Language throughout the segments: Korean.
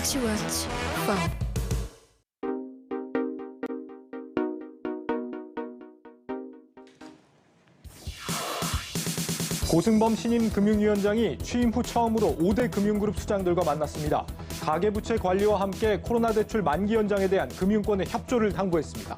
Galaxy Watch Phone. 고승범 신임 금융위원장이 취임 후 처음으로 5대 금융그룹 수장들과 만났습니다. 가계부채 관리와 함께 코로나 대출 만기 연장에 대한 금융권의 협조를 당부했습니다.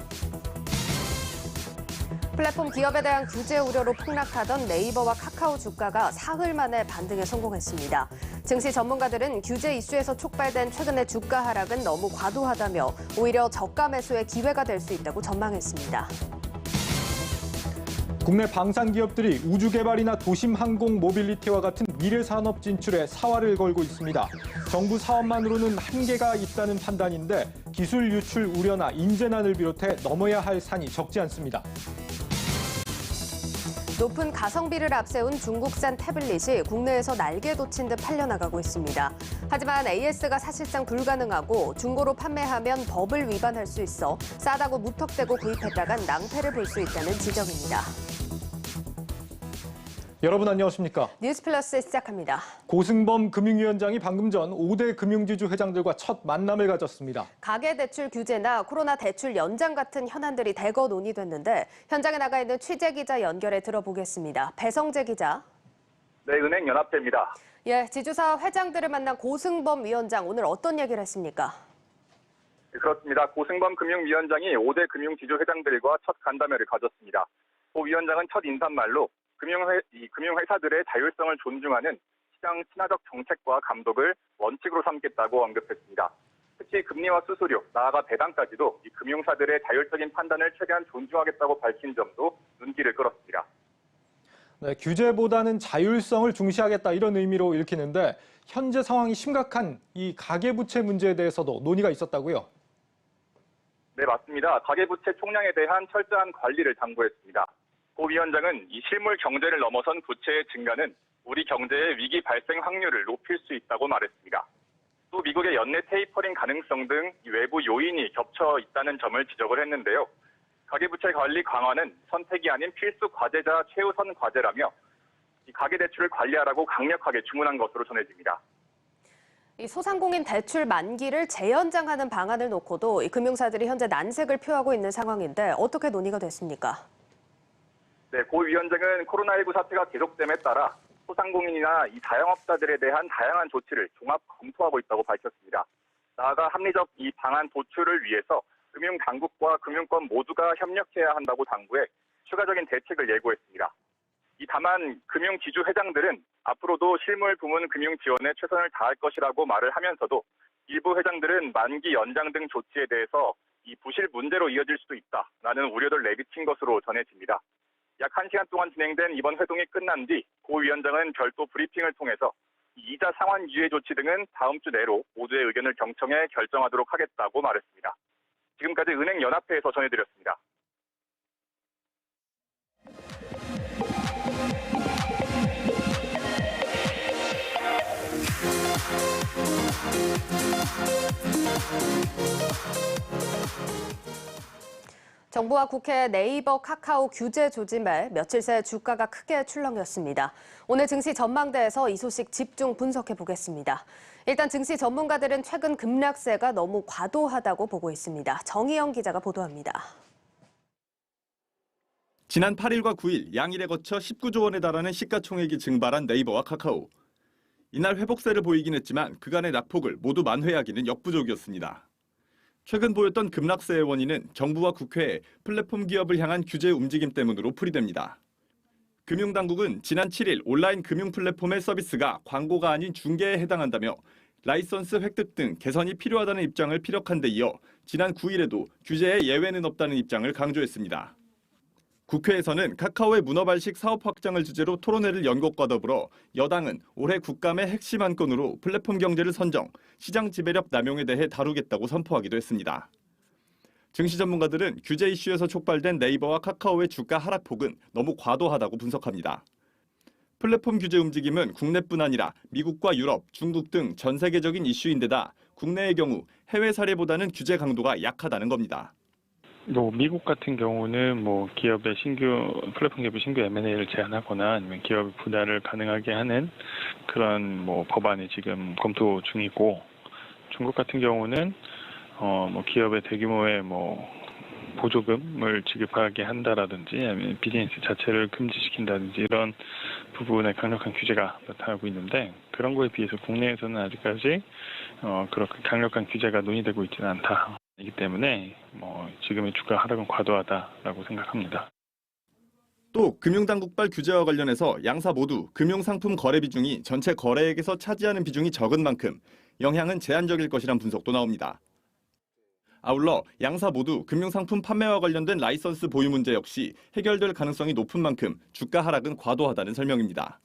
플랫폼 기업에 대한 규제 우려로 폭락하던 네이버와 카카오 주가가 사흘 만에 반등에 성공했습니다. 증시 전문가들은 규제 이슈에서 촉발된 최근의 주가 하락은 너무 과도하다며 오히려 저가 매수의 기회가 될 수 있다고 전망했습니다. 국내 방산 기업들이 우주 개발이나 도심 항공 모빌리티와 같은 미래 산업 진출에 사활을 걸고 있습니다. 정부 사업만으로는 한계가 있다는 판단인데 기술 유출 우려나 인재난을 비롯해 넘어야 할 산이 적지 않습니다. 높은 가성비를 앞세운 중국산 태블릿이 국내에서 날개 돋친 듯 팔려나가고 있습니다. 하지만 AS가 사실상 불가능하고 중고로 판매하면 법을 위반할 수 있어 싸다고 무턱대고 구입했다간 낭패를 볼 수 있다는 지적입니다. 여러분 안녕하십니까? 뉴스플러스 시작합니다. 고승범 금융위원장이 방금 전 5대 금융지주 회장들과 첫 만남을 가졌습니다. 가계대출 규제나 코로나 대출 연장 같은 현안들이 대거 논의됐는데 현장에 나가 있는 취재기자 연결해 들어보겠습니다. 배성재 기자. 네, 은행연합회입니다. 예, 지주사 회장들을 만난 고승범 위원장 오늘 어떤 얘기를 했습니까? 그렇습니다. 고승범 금융위원장이 5대 금융지주 회장들과 첫 간담회를 가졌습니다. 고 위원장은 첫 인사말로 금융회사들의 자율성을 존중하는 시장 친화적 정책과 감독을 원칙으로 삼겠다고 언급했습니다. 특히 금리와 수수료, 나아가 배당까지도 이 금융사들의 자율적인 판단을 최대한 존중하겠다고 밝힌 점도 눈길을 끌었습니다. 네, 규제보다는 자율성을 중시하겠다 이런 의미로 읽히는데 현재 상황이 심각한 이 가계부채 문제에 대해서도 논의가 있었다고요? 네, 맞습니다. 가계부채 총량에 대한 철저한 관리를 당부했습니다. 고 위원장은 이 실물 경제를 넘어선 부채의 증가는 우리 경제의 위기 발생 확률을 높일 수 있다고 말했습니다. 또 미국의 연내 테이퍼링 가능성 등 외부 요인이 겹쳐 있다는 점을 지적을 했는데요. 가계부채 관리 강화는 선택이 아닌 필수 과제자 최우선 과제라며 이 가계대출을 관리하라고 강력하게 주문한 것으로 전해집니다. 이 소상공인 대출 만기를 재연장하는 방안을 놓고도 이 금융사들이 현재 난색을 표하고 있는 상황인데 어떻게 논의가 됐습니까? 네, 고 위원장은 코로나19 사태가 계속됨에 따라 소상공인이나 이 자영업자들에 대한 다양한 조치를 종합 검토하고 있다고 밝혔습니다. 나아가 합리적 이 방안 도출을 위해서 금융당국과 금융권 모두가 협력해야 한다고 당부해 추가적인 대책을 예고했습니다. 다만 금융지주 회장들은 앞으로도 실물 부문 금융 지원에 최선을 다할 것이라고 말을 하면서도 일부 회장들은 만기 연장 등 조치에 대해서 이 부실 문제로 이어질 수도 있다라는 우려를 내비친 것으로 전해집니다. 약 1시간 동안 진행된 이번 회동이 끝난 뒤 고 위원장은 별도 브리핑을 통해서 이자 상환 유예 조치 등은 다음 주 내로 모두의 의견을 경청해 결정하도록 하겠다고 말했습니다. 지금까지 은행연합회에서 전해드렸습니다. 정부와 국회 네이버, 카카오 규제 조짐에 며칠 새 주가가 크게 출렁였습니다. 오늘 증시 전망대에서 이 소식 집중 분석해 보겠습니다. 일단 증시 전문가들은 최근 급락세가 너무 과도하다고 보고 있습니다. 정희영 기자가 보도합니다. 지난 8일과 9일 양일에 거쳐 19조 원에 달하는 시가총액이 증발한 네이버와 카카오. 이날 회복세를 보이긴 했지만 그간의 낙폭을 모두 만회하기는 역부족이었습니다. 최근 보였던 급락세의 원인은 정부와 국회의 플랫폼 기업을 향한 규제 움직임 때문으로 풀이됩니다. 금융당국은 지난 7일 온라인 금융 플랫폼의 서비스가 광고가 아닌 중개에 해당한다며 라이선스 획득 등 개선이 필요하다는 입장을 피력한 데 이어 지난 9일에도 규제에 예외는 없다는 입장을 강조했습니다. 국회에서는 카카오의 문어발식 사업 확장을 주제로 토론회를 연 것과 더불어 여당은 올해 국감의 핵심 안건으로 플랫폼 경제를 선정, 시장 지배력 남용에 대해 다루겠다고 선포하기도 했습니다. 증시 전문가들은 규제 이슈에서 촉발된 네이버와 카카오의 주가 하락폭은 너무 과도하다고 분석합니다. 플랫폼 규제 움직임은 국내뿐 아니라 미국과 유럽, 중국 등 전 세계적인 이슈인데다 국내의 경우 해외 사례보다는 규제 강도가 약하다는 겁니다. 미국 같은 경우는 기업의 플랫폼 기업의 신규 M&A를 제한하거나 아니면 기업 분할을 가능하게 하는 그런 법안이 지금 검토 중이고, 중국 같은 경우는 뭐 기업의 대규모의 뭐 보조금을 지급하게 한다라든지 아니면 비즈니스 자체를 금지시킨다든지 이런 부분에 강력한 규제가 나타나고 있는데 그런 거에 비해서 국내에서는 아직까지 그렇게 강력한 규제가 논의되고 있지는 않다이기 때문에 지금의 주가 하락은 과도하다라고 생각합니다. 또 금융당국발 규제와 관련해서 양사 모두 금융상품 거래 비중이 전체 거래액에서 차지하는 비중이 적은 만큼 영향은 제한적일 것이란 분석도 나옵니다. 아울러 양사 모두 금융상품 판매와 관련된 라이선스 보유 문제 역시 해결될 가능성이 높은 만큼 주가 하락은 과도하다는 설명입니다.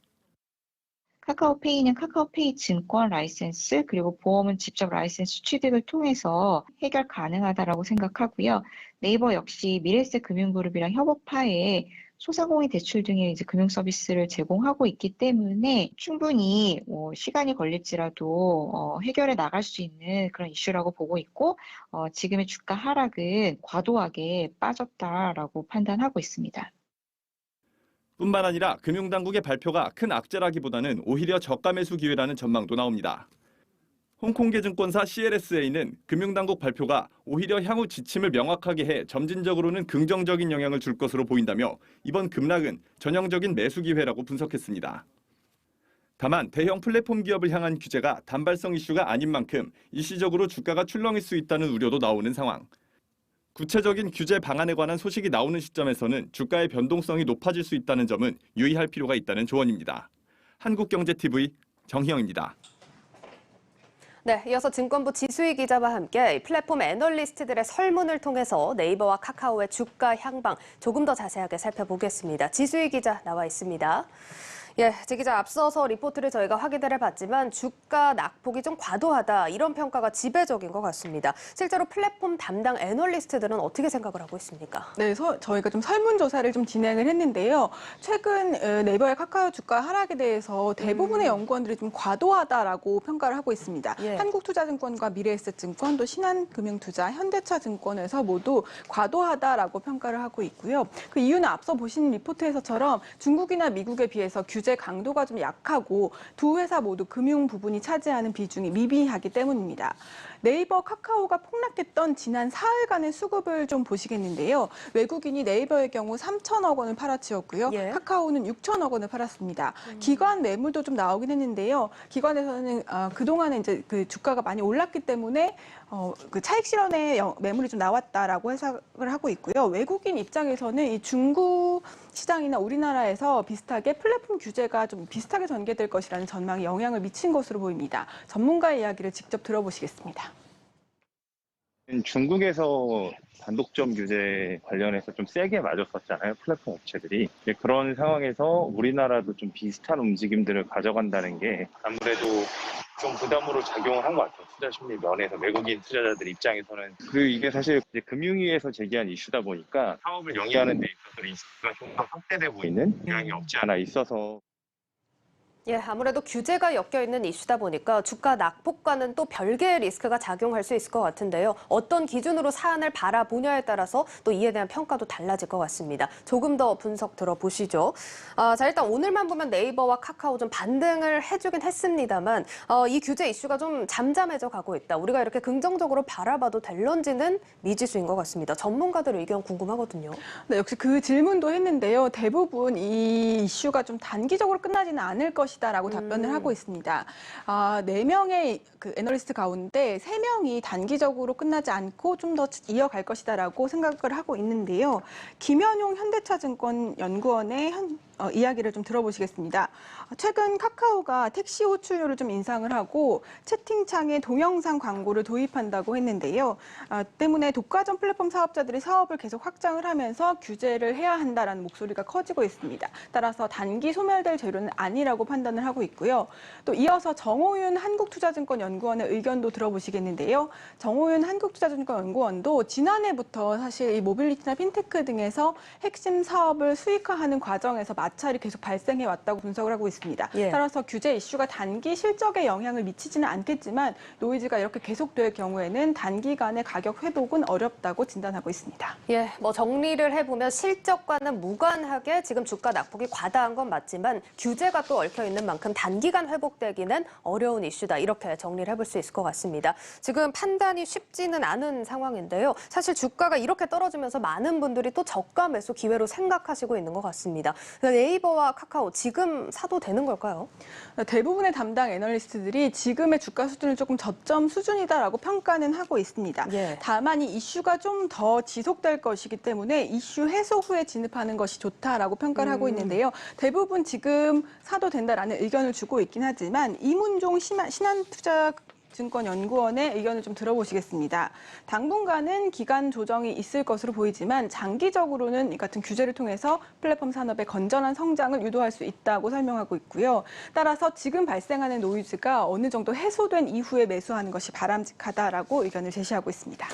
카카오페이는 카카오페이 증권 라이센스 그리고 보험은 직접 라이센스 취득을 통해서 해결 가능하다라고 생각하고요. 네이버 역시 미래에셋 금융그룹이랑 협업하에 소상공인 대출 등의 이제 금융 서비스를 제공하고 있기 때문에 충분히 시간이 걸릴지라도 해결해 나갈 수 있는 그런 이슈라고 보고 있고 지금의 주가 하락은 과도하게 빠졌다라고 판단하고 있습니다. 뿐만 아니라 금융당국의 발표가 큰 악재라기보다는 오히려 저가 매수 기회라는 전망도 나옵니다. 홍콩계 증권사 CLSA는 금융당국 발표가 오히려 향후 지침을 명확하게 해 점진적으로는 긍정적인 영향을 줄 것으로 보인다며 이번 급락은 전형적인 매수 기회라고 분석했습니다. 다만 대형 플랫폼 기업을 향한 규제가 단발성 이슈가 아닌 만큼 일시적으로 주가가 출렁일 수 있다는 우려도 나오는 상황. 구체적인 규제 방안에 관한 소식이 나오는 시점에서는 주가의 변동성이 높아질 수 있다는 점은 유의할 필요가 있다는 조언입니다. 한국경제TV 정희영입니다. 네, 이어서 증권부 지수희 기자와 함께 플랫폼 애널리스트들의 설문을 통해서 네이버와 카카오의 주가 향방 조금 더 자세하게 살펴보겠습니다. 지수희 기자 나와 있습니다. 예, 지 기자 앞서서 리포트를 저희가 확인을 해봤지만 주가 낙폭이 좀 과도하다 이런 평가가 지배적인 것 같습니다. 실제로 플랫폼 담당 애널리스트들은 어떻게 생각을 하고 있습니까? 네, 저희가 좀 설문조사를 좀 진행을 했는데요. 최근 네이버의 카카오 주가 하락에 대해서 대부분의 연구원들이 좀 과도하다라고 평가를 하고 있습니다. 예. 한국투자증권과 미래에셋증권, 또 신한금융투자, 현대차증권에서 모두 과도하다라고 평가를 하고 있고요. 그 이유는 앞서 보신 리포트에서처럼 중국이나 미국에 비해서 규제 강도가 좀 약하고 두 회사 모두 금융 부분이 차지하는 비중이 미비하기 때문입니다. 네이버, 카카오가 폭락했던 지난 사흘간의 수급을 좀 보시겠는데요. 외국인이 네이버의 경우 3천억 원을 팔아치웠고요. 예. 카카오는 6천억 원을 팔았습니다. 기관 매물도 좀 나오긴 했는데요. 기관에서는 그동안에 이제 그 주가가 많이 올랐기 때문에 그 차익 실현의 매물이 좀 나왔다라고 해석을 하고 있고요. 외국인 입장에서는 이 중국 시장이나 우리나라에서 비슷하게 플랫폼 규제가 좀 비슷하게 전개될 것이라는 전망에 영향을 미친 것으로 보입니다. 전문가의 이야기를 직접 들어보시겠습니다. 중국에서 단독점 규제 관련해서 좀 세게 맞았었잖아요, 플랫폼 업체들이. 그런 상황에서 우리나라도 좀 비슷한 움직임들을 가져간다는 게 아무래도 좀 부담으로 작용을 한 것 같아요. 투자 심리 면에서 외국인 투자자들 입장에서는. 이게 사실 이제 금융위에서 제기한 이슈다 보니까 사업을 영위하는 데 있어서 리스크가 좀 더 확대되고 있는 경향이 없지 않아 있어서. 예, 아무래도 규제가 엮여있는 이슈다 보니까 주가 낙폭과는 또 별개의 리스크가 작용할 수 있을 것 같은데요. 어떤 기준으로 사안을 바라보냐에 따라서 또 이에 대한 평가도 달라질 것 같습니다. 조금 더 분석 들어보시죠. 자, 일단 오늘만 보면 네이버와 카카오 좀 반등을 해주긴 했습니다만 이 규제 이슈가 좀 잠잠해져 가고 있다. 우리가 이렇게 긍정적으로 바라봐도 될런지는 미지수인 것 같습니다. 전문가들 의견 궁금하거든요. 네, 역시 그 질문도 했는데요. 대부분 이 이슈가 좀 단기적으로 끝나지는 않을 것이다라고 답변을 하고 있습니다. 4명의 그 애널리스트 가운데 3명이 단기적으로 끝나지 않고 좀 더 이어갈 것이다라고 생각을 하고 있는데요. 김현용 현대차증권 연구원의 이야기를 좀 들어보시겠습니다. 최근 카카오가 택시 호출료를 좀 인상을 하고 채팅창에 동영상 광고를 도입한다고 했는데요. 때문에 독과점 플랫폼 사업자들이 사업을 계속 확장을 하면서 규제를 해야 한다라는 목소리가 커지고 있습니다. 따라서 단기 소멸될 재료는 아니라고 판단을 하고 있고요. 또 이어서 정호윤 한국투자증권 연구원의 의견도 들어보시겠는데요. 정호윤 한국투자증권 연구원도 지난해부터 사실 이 모빌리티나 핀테크 등에서 핵심 사업을 수익화하는 과정에서 마찰이 계속 발생해 왔다고 분석을 하고 있습니다. 예. 따라서 규제 이슈가 단기 실적에 영향을 미치지는 않겠지만 노이즈가 이렇게 계속될 경우에는 단기간의 가격 회복은 어렵다고 진단하고 있습니다. 예, 정리를 해보면 실적과는 무관하게 지금 주가 낙폭이 과다한 건 맞지만 규제가 또 얽혀 있는 만큼 단기간 회복되기는 어려운 이슈다. 이렇게 정리를 해볼 수 있을 것 같습니다. 지금 판단이 쉽지는 않은 상황인데요. 사실 주가가 이렇게 떨어지면서 많은 분들이 또 저가 매수 기회로 생각하시고 있는 것 같습니다. 네이버와 카카오 지금 사도 되는 걸까요? 대부분의 담당 애널리스트들이 지금의 주가 수준은 조금 저점 수준이다라고 평가는 하고 있습니다. 예. 다만 이 이슈가 좀 더 지속될 것이기 때문에 이슈 해소 후에 진입하는 것이 좋다라고 평가를 하고 있는데요. 대부분 지금 사도 된다라는 의견을 주고 있긴 하지만 이문종 신한투자증권연구원의 의견을 좀 들어보시겠습니다. 당분간은 기간 조정이 있을 것으로 보이지만 장기적으로는 이 같은 규제를 통해서 플랫폼 산업의 건전한 성장을 유도할 수 있다고 설명하고 있고요. 따라서 지금 발생하는 노이즈가 어느 정도 해소된 이후에 매수하는 것이 바람직하다라고 의견을 제시하고 있습니다.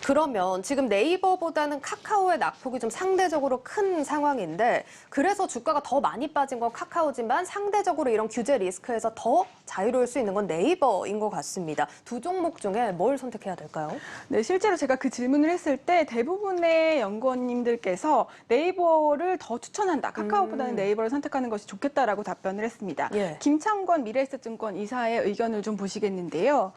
그러면 지금 네이버보다는 카카오의 낙폭이 좀 상대적으로 큰 상황인데 그래서 주가가 더 많이 빠진 건 카카오지만 상대적으로 이런 규제 리스크에서 더 자유로울 수 있는 건 네이버인 것 같습니다. 두 종목 중에 뭘 선택해야 될까요? 네, 실제로 제가 그 질문을 했을 때 대부분의 연구원님들께서 네이버를 더 추천한다. 카카오보다는 네이버를 선택하는 것이 좋겠다라고 답변을 했습니다. 예. 김창권 미래에셋증권 이사의 의견을 좀 보시겠는데요.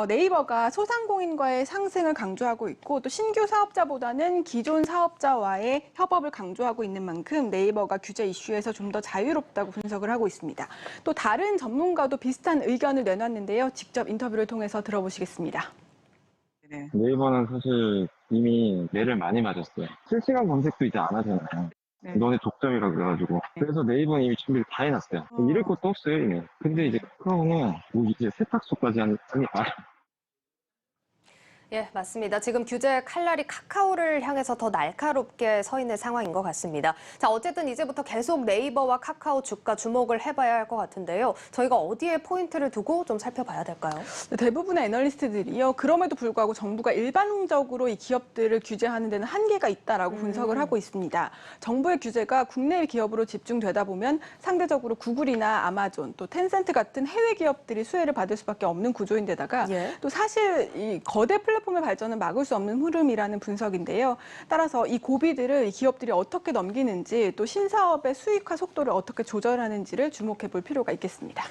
네이버가 소상공인과의 상생을 강조하고 있고 또 신규 사업자보다는 기존 사업자와의 협업을 강조하고 있는 만큼 네이버가 규제 이슈에서 좀 더 자유롭다고 분석을 하고 있습니다. 또 다른 전문가도 비슷한 의견을 내놨는데요. 직접 인터뷰를 통해서 들어보시겠습니다. 네이버는 사실 이미 매를 많이 맞았어요. 실시간 검색도 이제 안 하잖아요. 네. 너네 독점이라 그래가지고. 그래서 네이버는 이미 준비를 다 해놨어요. 잃을 것도 없어요, 이미. 근데 이제 카카오는 뭐 이제 세탁소까지 하니까. 예, 맞습니다. 지금 규제 칼날이 카카오를 향해서 더 날카롭게 서 있는 상황인 것 같습니다. 자, 어쨌든 이제부터 계속 네이버와 카카오 주가 주목을 해봐야 할 것 같은데요. 저희가 어디에 포인트를 두고 좀 살펴봐야 될까요? 대부분의 애널리스트들이요. 그럼에도 불구하고 정부가 일반적으로 이 기업들을 규제하는 데는 한계가 있다라고 분석을 하고 있습니다. 정부의 규제가 국내 기업으로 집중되다 보면 상대적으로 구글이나 아마존 또 텐센트 같은 해외 기업들이 수혜를 받을 수밖에 없는 구조인데다가 예. 또 사실 이 거대 플랫폼의 발전은 막을 수 없는 흐름이라는 분석인데요. 따라서 이 고비들을 이 기업들이 어떻게 넘기는지 또 신사업의 수익화 속도를 어떻게 조절하는지를 주목해 볼 필요가 있겠습니다.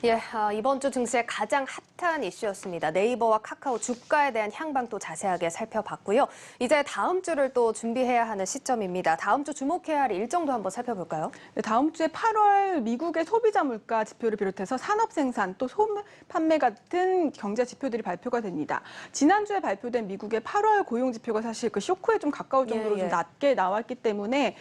예, 이번 주 증시의 가장 핫한 이슈였습니다. 네이버와 카카오 주가에 대한 향방도 자세하게 살펴봤고요. 이제 다음 주를 또 준비해야 하는 시점입니다. 다음 주 주목해야 할 일정도 한번 살펴볼까요? 네, 다음 주에 8월 미국의 소비자 물가 지표를 비롯해서 산업 생산 또 소매 판매 같은 경제 지표들이 발표가 됩니다. 지난주에 발표된 미국의 8월 고용 지표가 사실 그 쇼크에 좀 가까울 정도로 좀 낮게 나왔기 때문에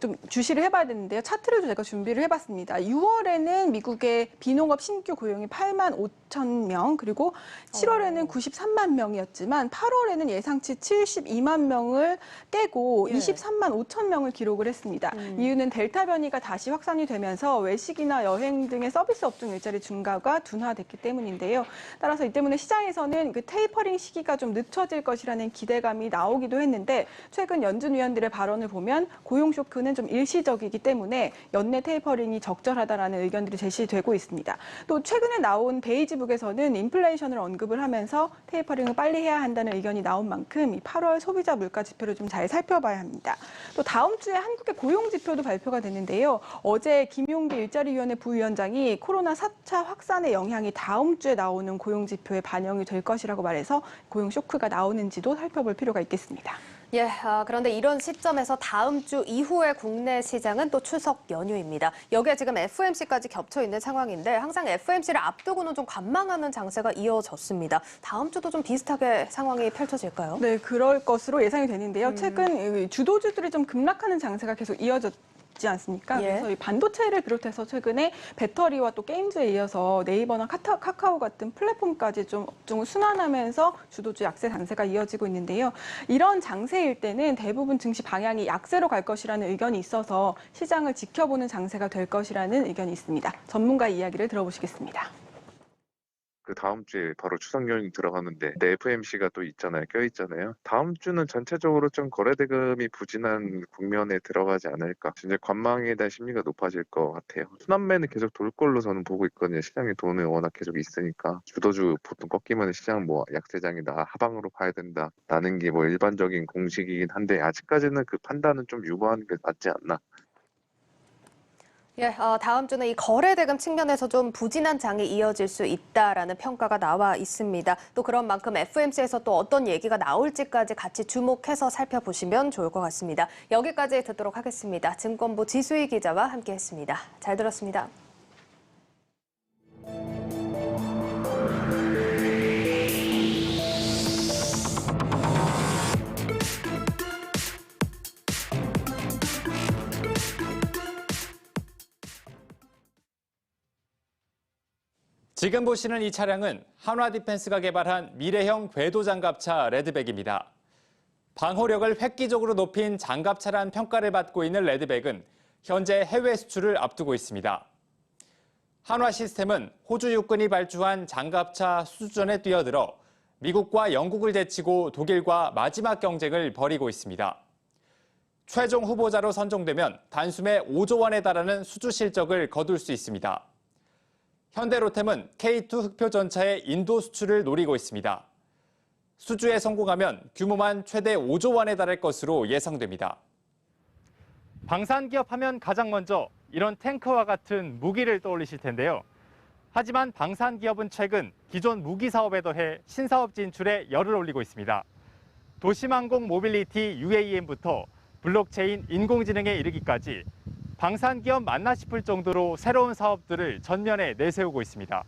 좀 주시를 해봐야 되는데요. 차트를 제가 준비를 해봤습니다. 6월에는 미국의 비농업 신규 고용이 8만 5천 명, 그리고 7월에는 93만 명이었지만 8월에는 예상치 72만 명을 깨고 23만 5천 명을 기록을 했습니다. 이유는 델타 변이가 다시 확산이 되면서 외식이나 여행 등의 서비스 업종 일자리 증가가 둔화됐기 때문인데요. 따라서 이 때문에 시장에서는 그 테이퍼링 시기가 좀 늦춰질 것이라는 기대감이 나오기도 했는데 최근 연준 위원들의 발언을 보면 고용 쇼크는 좀 일시적이기 때문에 연내 테이퍼링이 적절하다라는 의견들이 제시되고 있습니다. 또 최근에 나온 베이지북에서는 인플레이션을 언급을 하면서 테이퍼링을 빨리 해야 한다는 의견이 나온 만큼 이 8월 소비자 물가 지표를 좀 잘 살펴봐야 합니다. 또 다음 주에 한국의 고용 지표도 발표가 됐는데요. 어제 김용기 일자리위원회 부위원장이 코로나 4차 확산의 영향이 다음 주에 나오는 고용 지표에 반영이 될 것이라고 말해서 고용 쇼크가 나오는지도 살펴볼 필요가 있겠습니다. 예, 그런데 이런 시점에서 다음 주 이후의 국내 시장은 또 추석 연휴입니다. 여기에 지금 FOMC까지 겹쳐 있는 상황인데 항상 FOMC를 앞두고는 좀 관망하는 장세가 이어졌습니다. 다음 주도 좀 비슷하게 상황이 펼쳐질까요? 네, 그럴 것으로 예상이 되는데요. 최근 주도주들이 좀 급락하는 장세가 계속 이어졌지 않습니까? 예. 그래서 이 반도체를 비롯해서 최근에 배터리와 또 게임즈에 이어서 네이버나 카카오 같은 플랫폼까지 좀 업종을 순환하면서 주도주 약세 장세가 이어지고 있는데요. 이런 장세일 때는 대부분 증시 방향이 약세로 갈 것이라는 의견이 있어서 시장을 지켜보는 장세가 될 것이라는 의견이 있습니다. 전문가 이야기를 들어보시겠습니다. 그 다음 주에 바로 추석 연휴 들어가는데 FMC가 또 있잖아요. 껴있잖아요. 다음 주는 전체적으로 좀 거래대금이 부진한 국면에 들어가지 않을까. 이제 관망에 대한 심리가 높아질 것 같아요. 순환매는 계속 돌 걸로 저는 보고 있거든요. 시장에 돈은 워낙 계속 있으니까. 주도주 보통 꺾이면 시장 뭐 약세장이다, 하방으로 가야 된다 라는 게 뭐 일반적인 공식이긴 한데 아직까지는 그 판단은 좀 유보하는 게 낫지 않나. 예, 다음 주는 이 거래대금 측면에서 좀 부진한 장이 이어질 수 있다라는 평가가 나와 있습니다. 또 그런 만큼 FOMC에서 또 어떤 얘기가 나올지까지 같이 주목해서 살펴보시면 좋을 것 같습니다. 여기까지 듣도록 하겠습니다. 증권부 지수희 기자와 함께했습니다. 잘 들었습니다. 지금 보시는 이 차량은 한화디펜스가 개발한 미래형 궤도 장갑차 레드백입니다. 방호력을 획기적으로 높인 장갑차란 평가를 받고 있는 레드백은 현재 해외 수출을 앞두고 있습니다. 한화 시스템은 호주 육군이 발주한 장갑차 수주전에 뛰어들어 미국과 영국을 제치고 독일과 마지막 경쟁을 벌이고 있습니다. 최종 후보자로 선정되면 단숨에 5조 원에 달하는 수주 실적을 거둘 수 있습니다. 현대로템은 K2 흑표 전차의 인도 수출을 노리고 있습니다. 수주에 성공하면 규모만 최대 5조 원에 달할 것으로 예상됩니다. 방산기업 하면 가장 먼저 이런 탱크와 같은 무기를 떠올리실 텐데요. 하지만 방산기업은 최근 기존 무기 사업에 더해 신사업 진출에 열을 올리고 있습니다. 도심항공 모빌리티 UAM부터 블록체인 인공지능에 이르기까지 방산기업 맞나 싶을 정도로 새로운 사업들을 전면에 내세우고 있습니다.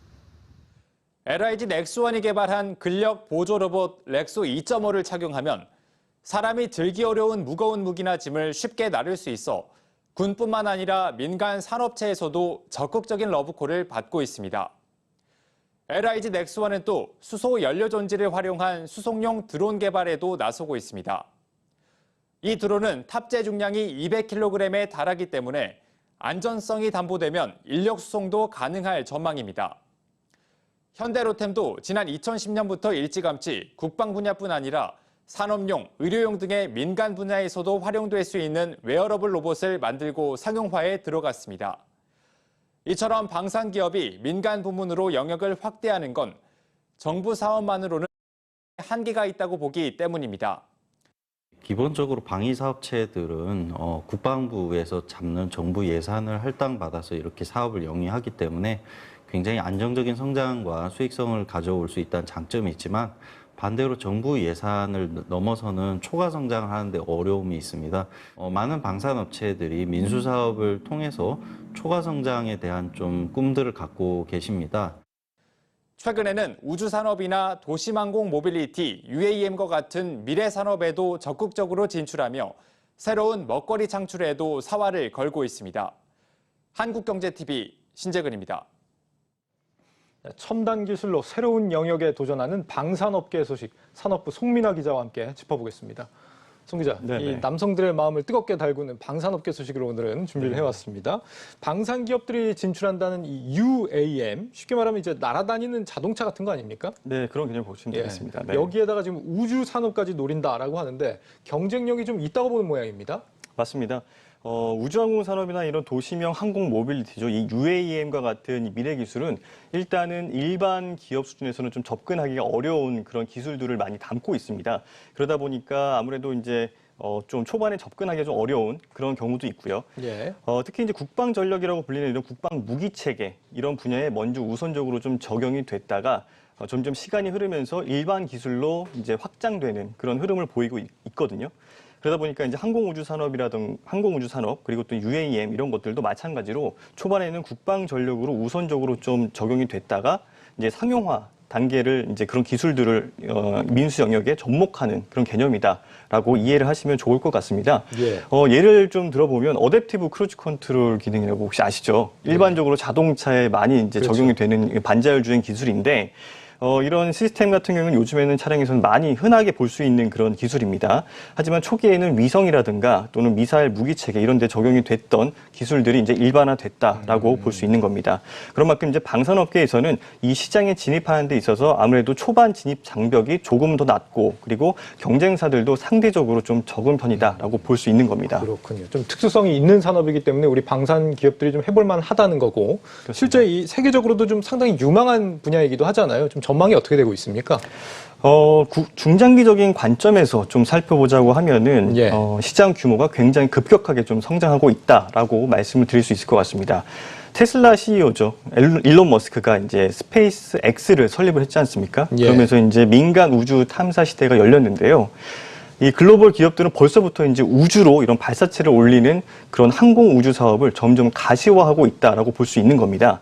LIG 넥스원이 개발한 근력 보조 로봇 렉소 2.5를 착용하면 사람이 들기 어려운 무거운 무기나 짐을 쉽게 나를 수 있어 군뿐만 아니라 민간 산업체에서도 적극적인 러브콜을 받고 있습니다. LIG 넥스원은 또 수소 연료 전지를 활용한 수송용 드론 개발에도 나서고 있습니다. 이 드론은 탑재 중량이 200kg에 달하기 때문에 안전성이 담보되면 인력 수송도 가능할 전망입니다. 현대로템도 지난 2010년부터 일찌감치 국방 분야뿐 아니라 산업용, 의료용 등의 민간 분야에서도 활용될 수 있는 웨어러블 로봇을 만들고 상용화에 들어갔습니다. 이처럼 방산기업이 민간 부문으로 영역을 확대하는 건 정부 사업만으로는 한계가 있다고 보기 때문입니다. 기본적으로 방위사업체들은 국방부에서 잡는 정부 예산을 할당받아서 이렇게 사업을 영위하기 때문에 굉장히 안정적인 성장과 수익성을 가져올 수 있다는 장점이 있지만 반대로 정부 예산을 넘어서는 초과 성장을 하는데 어려움이 있습니다. 많은 방산업체들이 민수사업을 통해서 초과 성장에 대한 좀 꿈들을 갖고 계십니다. 최근에는 우주산업이나 도심항공 모빌리티, UAM과 같은 미래 산업에도 적극적으로 진출하며 새로운 먹거리 창출에도 사활을 걸고 있습니다. 한국경제TV 신재근입니다. 첨단 기술로 새로운 영역에 도전하는 방산업계 소식, 산업부 송민아 기자와 함께 짚어보겠습니다. 송 기자, 이 남성들의 마음을 뜨겁게 달구는 방산업계 소식으로 오늘은 준비를 해왔습니다. 방산기업들이 진출한다는 이 UAM, 쉽게 말하면 이제 날아다니는 자동차 같은 거 아닙니까? 네, 그런 개념을 보시면 되겠습니다. 네. 여기에다가 지금 우주 산업까지 노린다라고 하는데 경쟁력이 좀 있다고 보는 모양입니다. 맞습니다. 우주항공 산업이나 이런 도시명 항공 모빌리티죠. 이 UAM과 같은 이 미래 기술은 일단은 일반 기업 수준에서는 좀 접근하기가 어려운 그런 기술들을 많이 담고 있습니다. 그러다 보니까 아무래도 이제 좀 초반에 접근하기가 좀 어려운 그런 경우도 있고요. 예. 특히 이제 국방 전력이라고 불리는 이런 국방 무기 체계 이런 분야에 먼저 우선적으로 좀 적용이 됐다가 점점 시간이 흐르면서 일반 기술로 이제 확장되는 그런 흐름을 보이고 있거든요. 그러다 보니까 이제 항공우주 산업 그리고 또 UAM 이런 것들도 마찬가지로 초반에는 국방 전력으로 우선적으로 좀 적용이 됐다가 이제 상용화 단계를 이제 그런 기술들을 민수 영역에 접목하는 그런 개념이다라고 이해를 하시면 좋을 것 같습니다. 예. 예를 좀 들어보면 어댑티브 크루즈 컨트롤 기능이라고 혹시 아시죠? 일반적으로 자동차에 많이 이제 적용이 되는 반자율 주행 기술인데 이런 시스템 같은 경우는 요즘에는 차량에서는 많이 흔하게 볼 수 있는 그런 기술입니다. 하지만 초기에는 위성이라든가 또는 미사일 무기체계 이런 데 적용이 됐던 기술들이 이제 일반화됐다라고 볼 수 있는 겁니다. 그런 만큼 이제 방산업계에서는 이 시장에 진입하는 데 있어서 아무래도 초반 진입 장벽이 조금 더 낮고 그리고 경쟁사들도 상대적으로 좀 적은 편이다라고 볼 수 있는 겁니다. 그렇군요. 좀 특수성이 있는 산업이기 때문에 우리 방산 기업들이 좀 해볼 만하다는 거고 그렇습니다. 실제 이 세계적으로도 좀 상당히 유망한 분야이기도 하잖아요. 좀 전망이 어떻게 되고 있습니까? 중장기적인 관점에서 좀 살펴보자고 하면은 시장 규모가 굉장히 급격하게 좀 성장하고 있다라고 말씀을 드릴 수 있을 것 같습니다. 테슬라 CEO죠. 일론 머스크가 이제 스페이스 X를 설립을 했지 않습니까? 그러면서 이제 민간 우주 탐사 시대가 열렸는데요. 이 글로벌 기업들은 벌써부터 이제 우주로 이런 발사체를 올리는 그런 항공 우주 사업을 점점 가시화하고 있다라고 볼 수 있는 겁니다.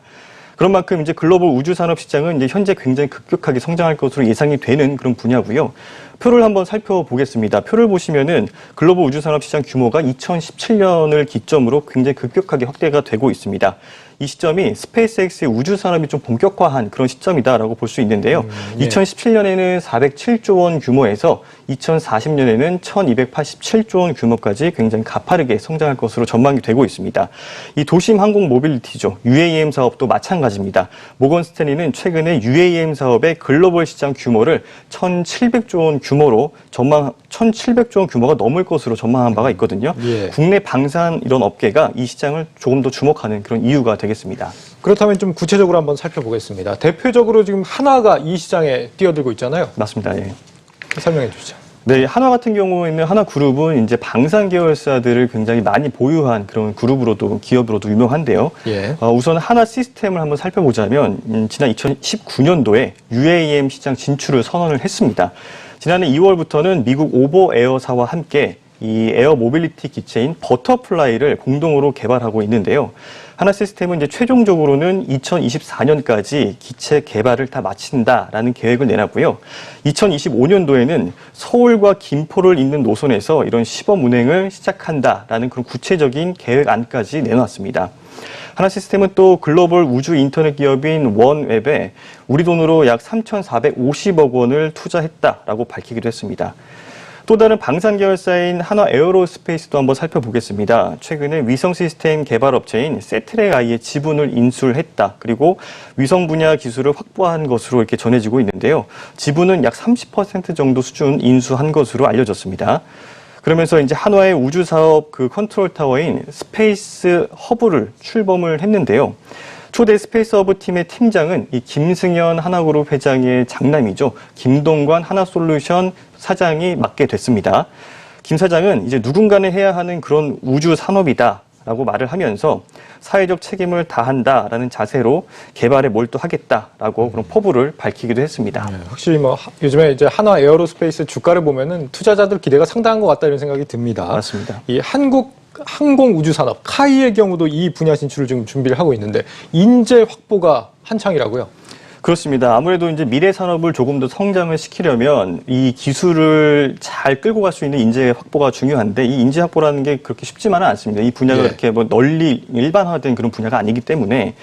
그런 만큼 이제 글로벌 우주 산업 시장은 이제 현재 굉장히 급격하게 성장할 것으로 예상이 되는 그런 분야고요. 표를 한번 살펴보겠습니다. 표를 보시면은 글로벌 우주 산업 시장 규모가 2017년을 기점으로 굉장히 급격하게 확대가 되고 있습니다. 이 시점이 스페이스X의 우주 산업이 좀 본격화한 그런 시점이다라고 볼 수 있는데요. 2017년에는 407조 원 규모에서 2040년에는 1287조 원 규모까지 굉장히 가파르게 성장할 것으로 전망이 되고 있습니다. 이 도심 항공 모빌리티죠. UAM 사업도 마찬가지입니다. 모건 스탠리는 최근에 UAM 사업의 글로벌 시장 규모를 1,700조 원 규모로 1,700조 원 규모가 넘을 것으로 전망한 바가 있거든요. 국내 방산 이런 업계가 이 시장을 조금 더 주목하는 그런 이유가 되겠습니다. 그렇다면 좀 구체적으로 한번 살펴보겠습니다. 대표적으로 지금 한화가 이 시장에 뛰어들고 있잖아요. 맞습니다. 예. 설명해 주시죠. 네, 한화 같은 경우에는 한화그룹은 이제 방산 계열사들을 굉장히 많이 보유한 그런 그룹으로도 기업으로도 유명한데요. 우선 한화 시스템을 한번 살펴보자면 지난 2019년도에 UAM 시장 진출을 선언을 했습니다. 지난해 2월부터는 미국 오버에어사와 함께 이 에어 모빌리티 기체인 버터플라이를 공동으로 개발하고 있는데요. 한화 시스템은 이제 최종적으로는 2024년까지 기체 개발을 다 마친다라는 계획을 내놨고요. 2025년도에는 서울과 김포를 잇는 노선에서 이런 시범 운행을 시작한다라는 그런 구체적인 계획안까지 내놨습니다. 한화 시스템은 또 글로벌 우주 인터넷 기업인 원웹에 우리 돈으로 약 3,450억 원을 투자했다라고 밝히기도 했습니다. 또 다른 방산 계열사인 한화 에어로스페이스도 한번 살펴보겠습니다. 최근에 위성 시스템 개발 업체인 세트랙아이의 지분을 인수했다. 그리고 위성 분야 기술을 확보한 것으로 이렇게 전해지고 있는데요. 지분은 약 30% 정도 수준 인수한 것으로 알려졌습니다. 그러면서 이제 한화의 우주 사업 그 컨트롤 타워인 스페이스 허브를 출범을 했는데요. 초대 스페이스 허브 팀의 팀장은 이 김승현 한화그룹 회장의 장남이죠. 김동관 한화솔루션 사장이 맡게 됐습니다. 김 사장은 이제 누군가는 해야 하는 그런 우주 산업이다라고 말을 하면서 사회적 책임을 다한다라는 자세로 개발에 몰두하겠다라고 그런 포부를 밝히기도 했습니다. 확실히 뭐 요즘에 이제 한화 에어로스페이스 주가를 보면은 투자자들 기대가 상당한 것 같다 이런 생각이 듭니다. 맞습니다. 이 한국 항공 우주 산업 카이의 경우도 이 분야 진출을 지금 준비를 하고 있는데 인재 확보가 한창이라고요. 그렇습니다. 아무래도 이제 미래 산업을 조금 더 성장을 시키려면 이 기술을 잘 끌고 갈 수 있는 인재 확보가 중요한데 이 인재 확보라는 게 그렇게 쉽지만은 않습니다. 이 분야가 이렇게 뭐 널리 일반화된 그런 분야가 아니기 때문에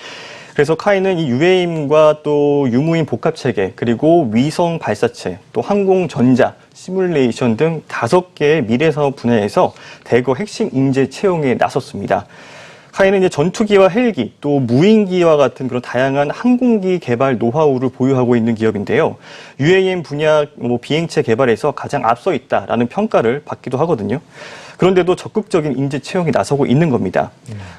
그래서 카이는 이 UAM과 또 유무인 복합체계 그리고 위성 발사체 또 항공전자 시뮬레이션 등 5개의 미래 사업 분야에서 대거 핵심 인재 채용에 나섰습니다. 카이는 이제 전투기와 헬기 또 무인기와 같은 그런 다양한 항공기 개발 노하우를 보유하고 있는 기업인데요. UAM 분야 비행체 개발에서 가장 앞서 있다라는 평가를 받기도 하거든요. 그런데도 적극적인 인재 채용에 나서고 있는 겁니다.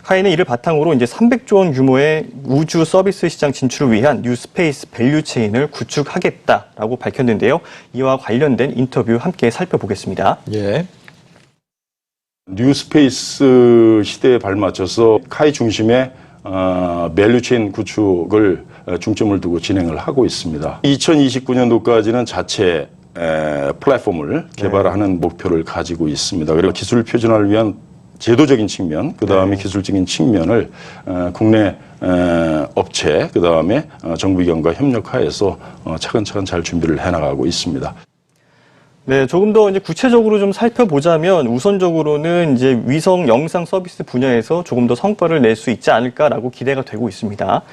카이는 이를 바탕으로 이제 300조 원 규모의 우주 서비스 시장 진출을 위한 뉴 스페이스 밸류 체인을 구축하겠다라고 밝혔는데요. 이와 관련된 인터뷰 함께 살펴보겠습니다. 뉴스페이스 시대에 발맞춰서 카이 중심의 밸류체인 구축을 중점을 두고 진행을 하고 있습니다. 2029년도까지는 자체 플랫폼을 개발하는 목표를 가지고 있습니다. 그리고 기술 표준화를 위한 제도적인 측면, 그 다음에 기술적인 측면을 국내 업체, 그 다음에 정부기관과 협력하여서 차근차근 잘 준비를 해나가고 있습니다. 네, 조금 더 이제 구체적으로 좀 살펴보자면 우선적으로는 이제 위성 영상 서비스 분야에서 조금 더 성과를 낼 수 있지 않을까라고 기대가 되고 있습니다.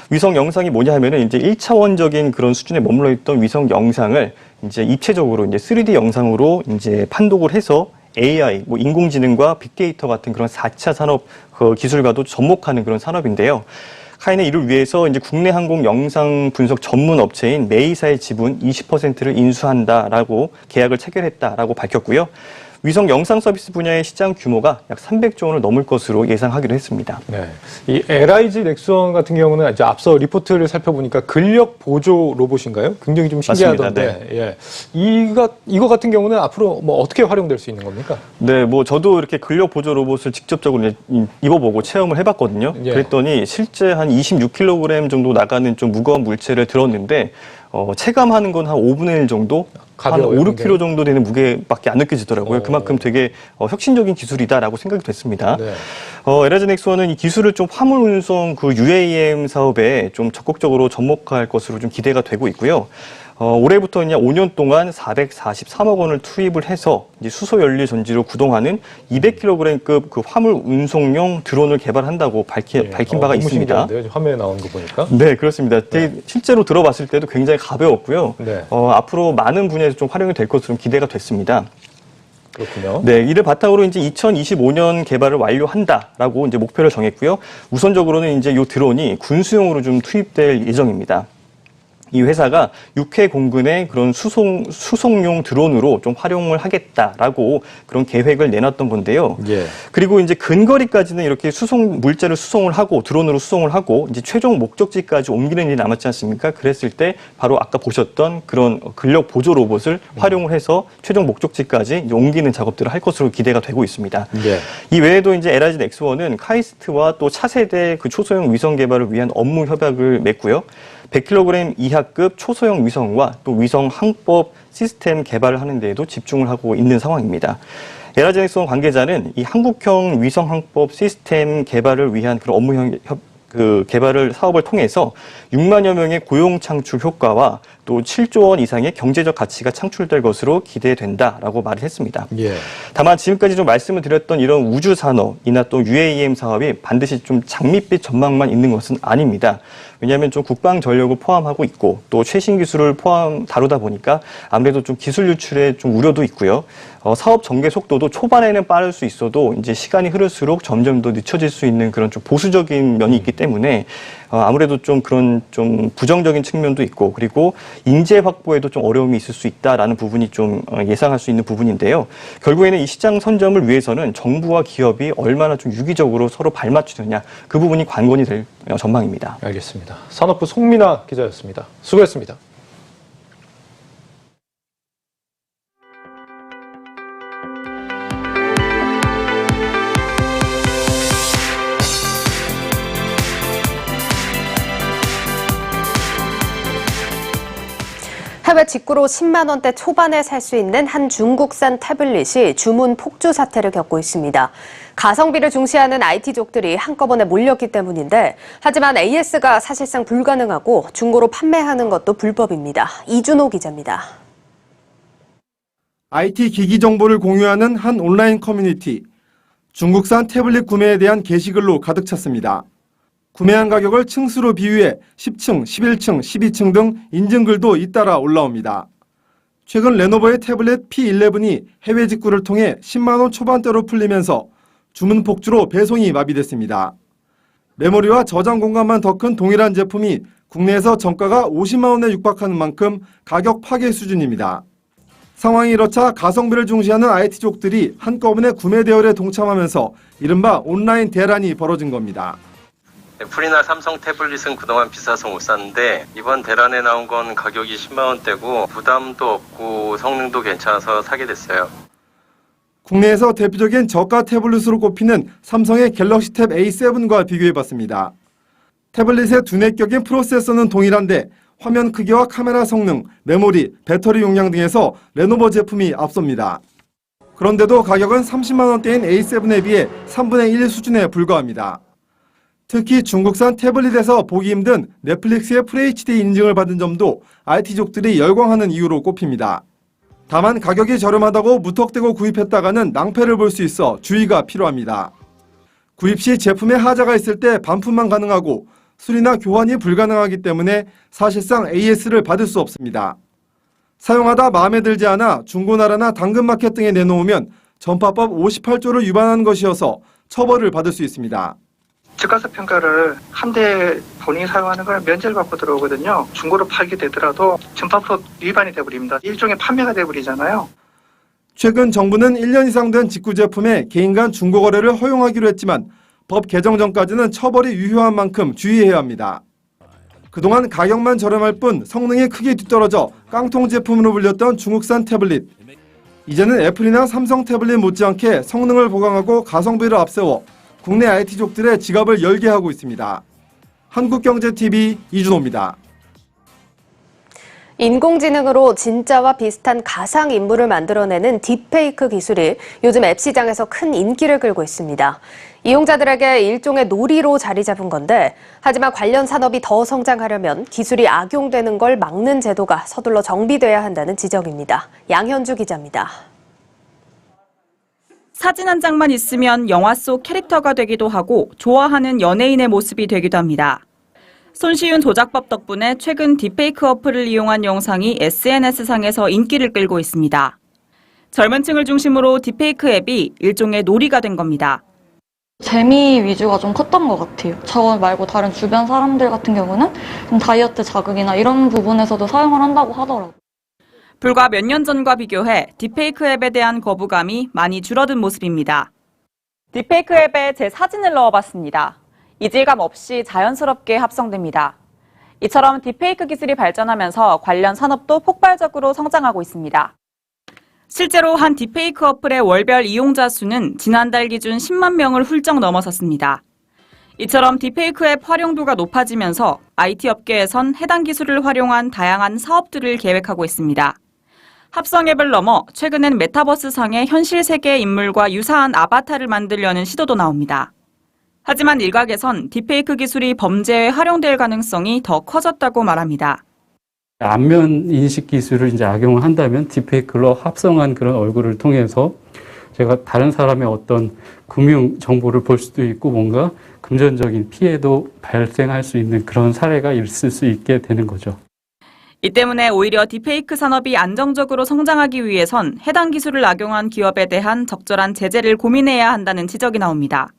위성 영상이 뭐냐 하면은 이제 1차원적인 그런 수준에 머물러 있던 위성 영상을 이제 입체적으로 이제 3D 영상으로 이제 판독을 해서 AI, 뭐 인공지능과 빅데이터 같은 그런 4차 산업 기술과도 접목하는 그런 산업인데요. 카이는 이를 위해서 이제 국내 항공 영상 분석 전문 업체인 메이사의 지분 20%를 인수한다라고 계약을 체결했다라고 밝혔고요. 위성 영상 서비스 분야의 시장 규모가 약 300조 원을 넘을 것으로 예상하기로 했습니다. 네, 이 LIG 넥스원 같은 경우는 이제 앞서 리포트를 살펴보니까 근력 보조 로봇인가요? 굉장히 좀 신기하던데. 맞습니다. 네. 예. 이거 같은 경우는 앞으로 뭐 어떻게 활용될 수 있는 겁니까? 네, 뭐 저도 이렇게 근력 보조 로봇을 직접적으로 입어보고 체험을 해봤거든요. 예. 그랬더니 실제 한 26kg 정도 나가는 좀 무거운 물체를 들었는데 체감하는 건 한 5분의 1 정도? 가벼워요, 한 5, 6kg 정도 되는 무게밖에 안 느껴지더라고요. 그만큼 되게 혁신적인 기술이다라고 생각이 됐습니다. 네. LIG 넥스원은 이 기술을 좀 화물 운송 그 UAM 사업에 좀 적극적으로 접목할 것으로 좀 기대가 되고 있고요. 올해부터 이제 5년 동안 443억 원을 투입을 해서 이제 수소 연료 전지로 구동하는 200kg급 그 화물 운송용 드론을 개발한다고 밝힌 바가 있습니다. 신기한데요? 화면에 나온 거 보니까. 네, 그렇습니다. 실제로 들어봤을 때도 굉장히 가벼웠고요. 네. 앞으로 많은 분야에서 좀 활용이 될 것으로 기대가 됐습니다. 그렇군요. 네, 이를 바탕으로 이제 2025년 개발을 완료한다라고 이제 목표를 정했고요. 우선적으로는 이제 이 드론이 군수용으로 좀 투입될 예정입니다. 이 회사가 육해 공군의 그런 수송용 드론으로 좀 활용을 하겠다라고 그런 계획을 내놨던 건데요. 예. 그리고 이제 근거리까지는 이렇게 물체를 수송을 하고 드론으로 수송을 하고 이제 최종 목적지까지 옮기는 일이 남았지 않습니까? 그랬을 때 바로 아까 보셨던 그런 근력 보조 로봇을 활용을 해서 최종 목적지까지 이제 옮기는 작업들을 할 것으로 기대가 되고 있습니다. 예. 이 외에도 이제 LIG 넥스원은 카이스트와 또 차세대 그 초소형 위성 개발을 위한 업무 협약을 맺고요. 100kg 이하급 초소형 위성과 또 위성 항법 시스템 개발을 하는 데에도 집중을 하고 있는 상황입니다. LIG 넥스원 관계자는 이 한국형 위성 항법 시스템 개발을 위한 그런 업무 개발을 사업을 통해서 6만여 명의 고용 창출 효과와 또 7조 원 이상의 경제적 가치가 창출될 것으로 기대된다라고 말을 했습니다. 예. 다만 지금까지 좀 말씀을 드렸던 이런 우주 산업이나 또 UAM 사업이 반드시 좀 장밋빛 전망만 있는 것은 아닙니다. 왜냐하면 좀 국방 전력을 포함하고 있고 또 최신 기술을 다루다 보니까 아무래도 좀 기술 유출에 좀 우려도 있고요. 사업 전개 속도도 초반에는 빠를 수 있어도 이제 시간이 흐를수록 점점 더 늦춰질 수 있는 그런 좀 보수적인 면이 있기 때문에 아무래도 좀 그런 좀 부정적인 측면도 있고 그리고 인재 확보에도 좀 어려움이 있을 수 있다라는 부분이 좀 예상할 수 있는 부분인데요. 결국에는 이 시장 선점을 위해서는 정부와 기업이 얼마나 좀 유기적으로 서로 발맞추느냐 그 부분이 관건이 될 전망입니다. 알겠습니다. 산업부 송민아 기자였습니다. 수고했습니다. 해외 직구로 10만 원대 초반에 살 수 있는 한 중국산 태블릿이 주문 폭주 사태를 겪고 있습니다. 가성비를 중시하는 IT족들이 한꺼번에 몰렸기 때문인데 하지만 AS가 사실상 불가능하고 중고로 판매하는 것도 불법입니다. 이준호 기자입니다. IT 기기 정보를 공유하는 한 온라인 커뮤니티. 중국산 태블릿 구매에 대한 게시글로 가득 찼습니다. 구매한 가격을 층수로 비유해 10층, 11층, 12층 등 인증글도 잇따라 올라옵니다. 최근 레노버의 태블릿 P11이 해외 직구를 통해 10만 원 초반대로 풀리면서 주문 폭주로 배송이 마비됐습니다. 메모리와 저장 공간만 더 큰 동일한 제품이 국내에서 정가가 50만 원에 육박하는 만큼 가격 파괴 수준입니다. 상황이 이렇자 가성비를 중시하는 IT족들이 한꺼번에 구매 대열에 동참하면서 이른바 온라인 대란이 벌어진 겁니다. 애플이나 삼성 태블릿은 그동안 비싸서 못 샀는데 이번 대란에 나온 건 가격이 10만 원대고 부담도 없고 성능도 괜찮아서 사게 됐어요. 국내에서 대표적인 저가 태블릿으로 꼽히는 삼성의 갤럭시 탭 A7과 비교해봤습니다. 태블릿의 두뇌격인 프로세서는 동일한데 화면 크기와 카메라 성능, 메모리, 배터리 용량 등에서 레노버 제품이 앞섭니다. 그런데도 가격은 30만 원대인 A7에 비해 3분의 1 수준에 불과합니다. 특히 중국산 태블릿에서 보기 힘든 넷플릭스의 FHD 인증을 받은 점도 IT족들이 열광하는 이유로 꼽힙니다. 다만 가격이 저렴하다고 무턱대고 구입했다가는 낭패를 볼 수 있어 주의가 필요합니다. 구입 시 제품에 하자가 있을 때 반품만 가능하고 수리나 교환이 불가능하기 때문에 사실상 AS를 받을 수 없습니다. 사용하다 마음에 들지 않아 중고나라나 당근마켓 등에 내놓으면 전파법 58조를 위반한 것이어서 처벌을 받을 수 있습니다. 집값 평가를 한 대 본인이 사용하는 걸 면제를 받고 들어오거든요. 중고로 팔게 되더라도 전파법 위반이 돼버립니다. 일종의 판매가 돼버리잖아요. 최근 정부는 1년 이상 된 직구 제품에 개인 간 중고 거래를 허용하기로 했지만 법 개정 전까지는 처벌이 유효한 만큼 주의해야 합니다. 그동안 가격만 저렴할 뿐 성능이 크게 뒤떨어져 깡통 제품으로 불렸던 중국산 태블릿. 이제는 애플이나 삼성 태블릿 못지않게 성능을 보강하고 가성비를 앞세워 국내 IT족들의 지갑을 열게 하고 있습니다. 한국경제TV 이준호입니다. 인공지능으로 진짜와 비슷한 가상 인물을 만들어내는 딥페이크 기술이 요즘 앱 시장에서 큰 인기를 끌고 있습니다. 이용자들에게 일종의 놀이로 자리 잡은 건데, 하지만 관련 산업이 더 성장하려면 기술이 악용되는 걸 막는 제도가 서둘러 정비돼야 한다는 지적입니다. 양현주 기자입니다. 사진 한 장만 있으면 영화 속 캐릭터가 되기도 하고 좋아하는 연예인의 모습이 되기도 합니다. 손쉬운 조작법 덕분에 최근 딥페이크 어플을 이용한 영상이 SNS상에서 인기를 끌고 있습니다. 젊은 층을 중심으로 딥페이크 앱이 일종의 놀이가 된 겁니다. 재미 위주가 좀 컸던 것 같아요. 저 말고 다른 주변 사람들 같은 경우는 좀 다이어트 자극이나 이런 부분에서도 사용을 한다고 하더라고요. 불과 몇 년 전과 비교해 딥페이크 앱에 대한 거부감이 많이 줄어든 모습입니다. 딥페이크 앱에 제 사진을 넣어봤습니다. 이질감 없이 자연스럽게 합성됩니다. 이처럼 딥페이크 기술이 발전하면서 관련 산업도 폭발적으로 성장하고 있습니다. 실제로 한 딥페이크 어플의 월별 이용자 수는 지난달 기준 10만 명을 훌쩍 넘어섰습니다. 이처럼 딥페이크 앱 활용도가 높아지면서 IT 업계에선 해당 기술을 활용한 다양한 사업들을 계획하고 있습니다. 합성 앱을 넘어 최근엔 메타버스상의 현실 세계의 인물과 유사한 아바타를 만들려는 시도도 나옵니다. 하지만 일각에선 딥페이크 기술이 범죄에 활용될 가능성이 더 커졌다고 말합니다. 안면 인식 기술을 이제 악용을 한다면 딥페이크로 합성한 그런 얼굴을 통해서 제가 다른 사람의 어떤 금융 정보를 볼 수도 있고 뭔가 금전적인 피해도 발생할 수 있는 그런 사례가 있을 수 있게 되는 거죠. 이 때문에 오히려 딥페이크 산업이 안정적으로 성장하기 위해선 해당 기술을 악용한 기업에 대한 적절한 제재를 고민해야 한다는 지적이 나옵니다.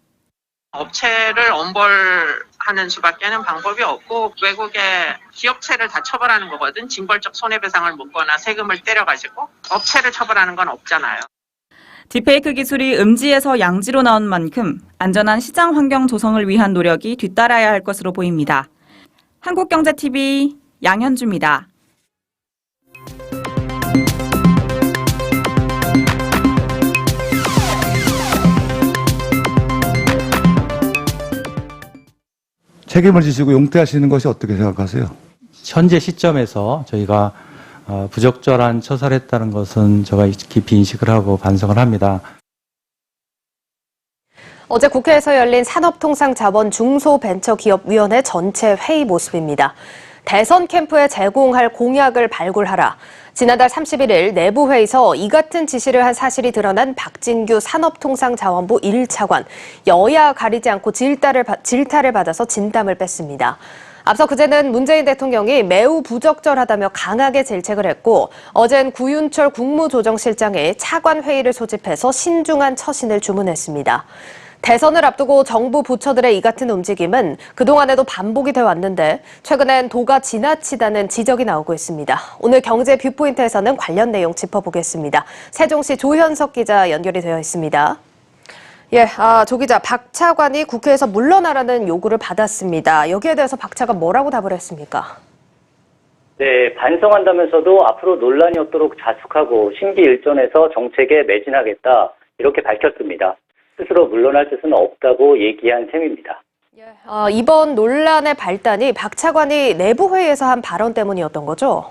업체를 엄벌하는 수밖에는 방법이 없고 외국의 기업체를 다 처벌하는 거거든. 징벌적 손해배상을 묻거나 세금을 때려가지고 업체를 처벌하는 건 없잖아요. 딥페이크 기술이 음지에서 양지로 나온 만큼 안전한 시장 환경 조성을 위한 노력이 뒤따라야 할 것으로 보입니다. 한국경제TV 양현주입니다. 책임을 지시고 용퇴하시는 것이 어떻게 생각하세요? 현재 시점에서 저희가 부적절한 처사를 했다는 것은 제가 깊이 인식을 하고 반성을 합니다. 어제 국회에서 열린 산업통상자원 중소벤처기업위원회 전체 회의 모습입니다. 대선 캠프에 제공할 공약을 발굴하라. 지난달 31일 내부회의에서 이 같은 지시를 한 사실이 드러난 박진규 산업통상자원부 1차관. 여야 가리지 않고 질타를 받아서 진담을 뺐습니다. 앞서 그제는 문재인 대통령이 매우 부적절하다며 강하게 질책을 했고, 어젠 구윤철 국무조정실장이 차관 회의를 소집해서 신중한 처신을 주문했습니다. 대선을 앞두고 정부 부처들의 이 같은 움직임은 그동안에도 반복이 돼 왔는데 최근엔 도가 지나치다는 지적이 나오고 있습니다. 오늘 경제 뷰포인트에서는 관련 내용 짚어보겠습니다. 세종시 조현석 기자 연결이 되어 있습니다. 조 기자, 박 차관이 국회에서 물러나라는 요구를 받았습니다. 여기에 대해서 박 차관 뭐라고 답을 했습니까? 네, 반성한다면서도 앞으로 논란이 없도록 자숙하고 심기일전에서 정책에 매진하겠다 이렇게 밝혔습니다. 스스로 물러날 뜻은 없다고 얘기한 셈입니다. 이번 논란의 발단이 박 차관이 내부 회의에서 한 발언 때문이었던 거죠?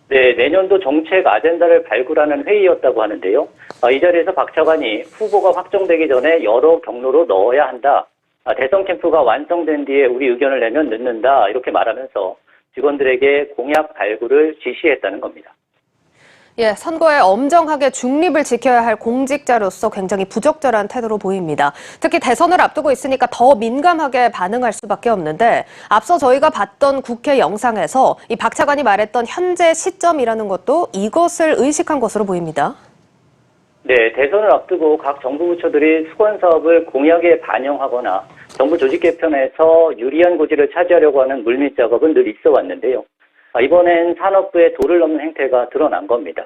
네, 내년도 정책 아젠다를 발굴하는 회의였다고 하는데요. 이 자리에서 박 차관이 후보가 확정되기 전에 여러 경로로 넣어야 한다. 대선 캠프가 완성된 뒤에 우리 의견을 내면 늦는다. 이렇게 말하면서 직원들에게 공약 발굴을 지시했다는 겁니다. 예, 선거에 엄정하게 중립을 지켜야 할 공직자로서 굉장히 부적절한 태도로 보입니다. 특히 대선을 앞두고 있으니까 더 민감하게 반응할 수밖에 없는데 앞서 저희가 봤던 국회 영상에서 이 박 차관이 말했던 현재 시점이라는 것도 이것을 의식한 것으로 보입니다. 네, 대선을 앞두고 각 정부 부처들이 수건 사업을 공약에 반영하거나 정부 조직 개편에서 유리한 고지를 차지하려고 하는 물밑 작업은 늘 있어 왔는데요. 이번엔 산업부의 도를 넘는 행태가 드러난 겁니다.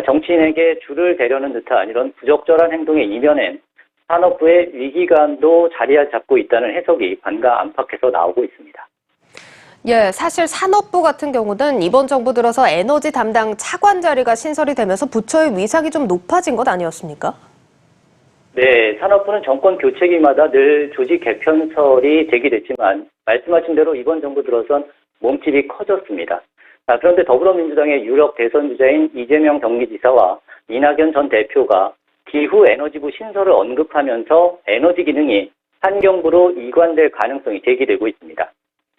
정치인에게 줄을 대려는 듯한 이런 부적절한 행동의 이면엔 산업부의 위기감도 자리 잡고 있다는 해석이 반가 안팎에서 나오고 있습니다. 예, 사실 산업부 같은 경우는 이번 정부 들어서 에너지 담당 차관 자리가 신설이 되면서 부처의 위상이 좀 높아진 것 아니었습니까? 네, 산업부는 정권 교체기마다 늘 조직 개편설이 제기됐지만 말씀하신 대로 이번 정부 들어선 몸집이 커졌습니다. 그런데 더불어민주당의 유력 대선 주자인 이재명 경기지사와 이낙연 전 대표가 기후 에너지부 신설을 언급하면서 에너지 기능이 환경부로 이관될 가능성이 제기되고 있습니다.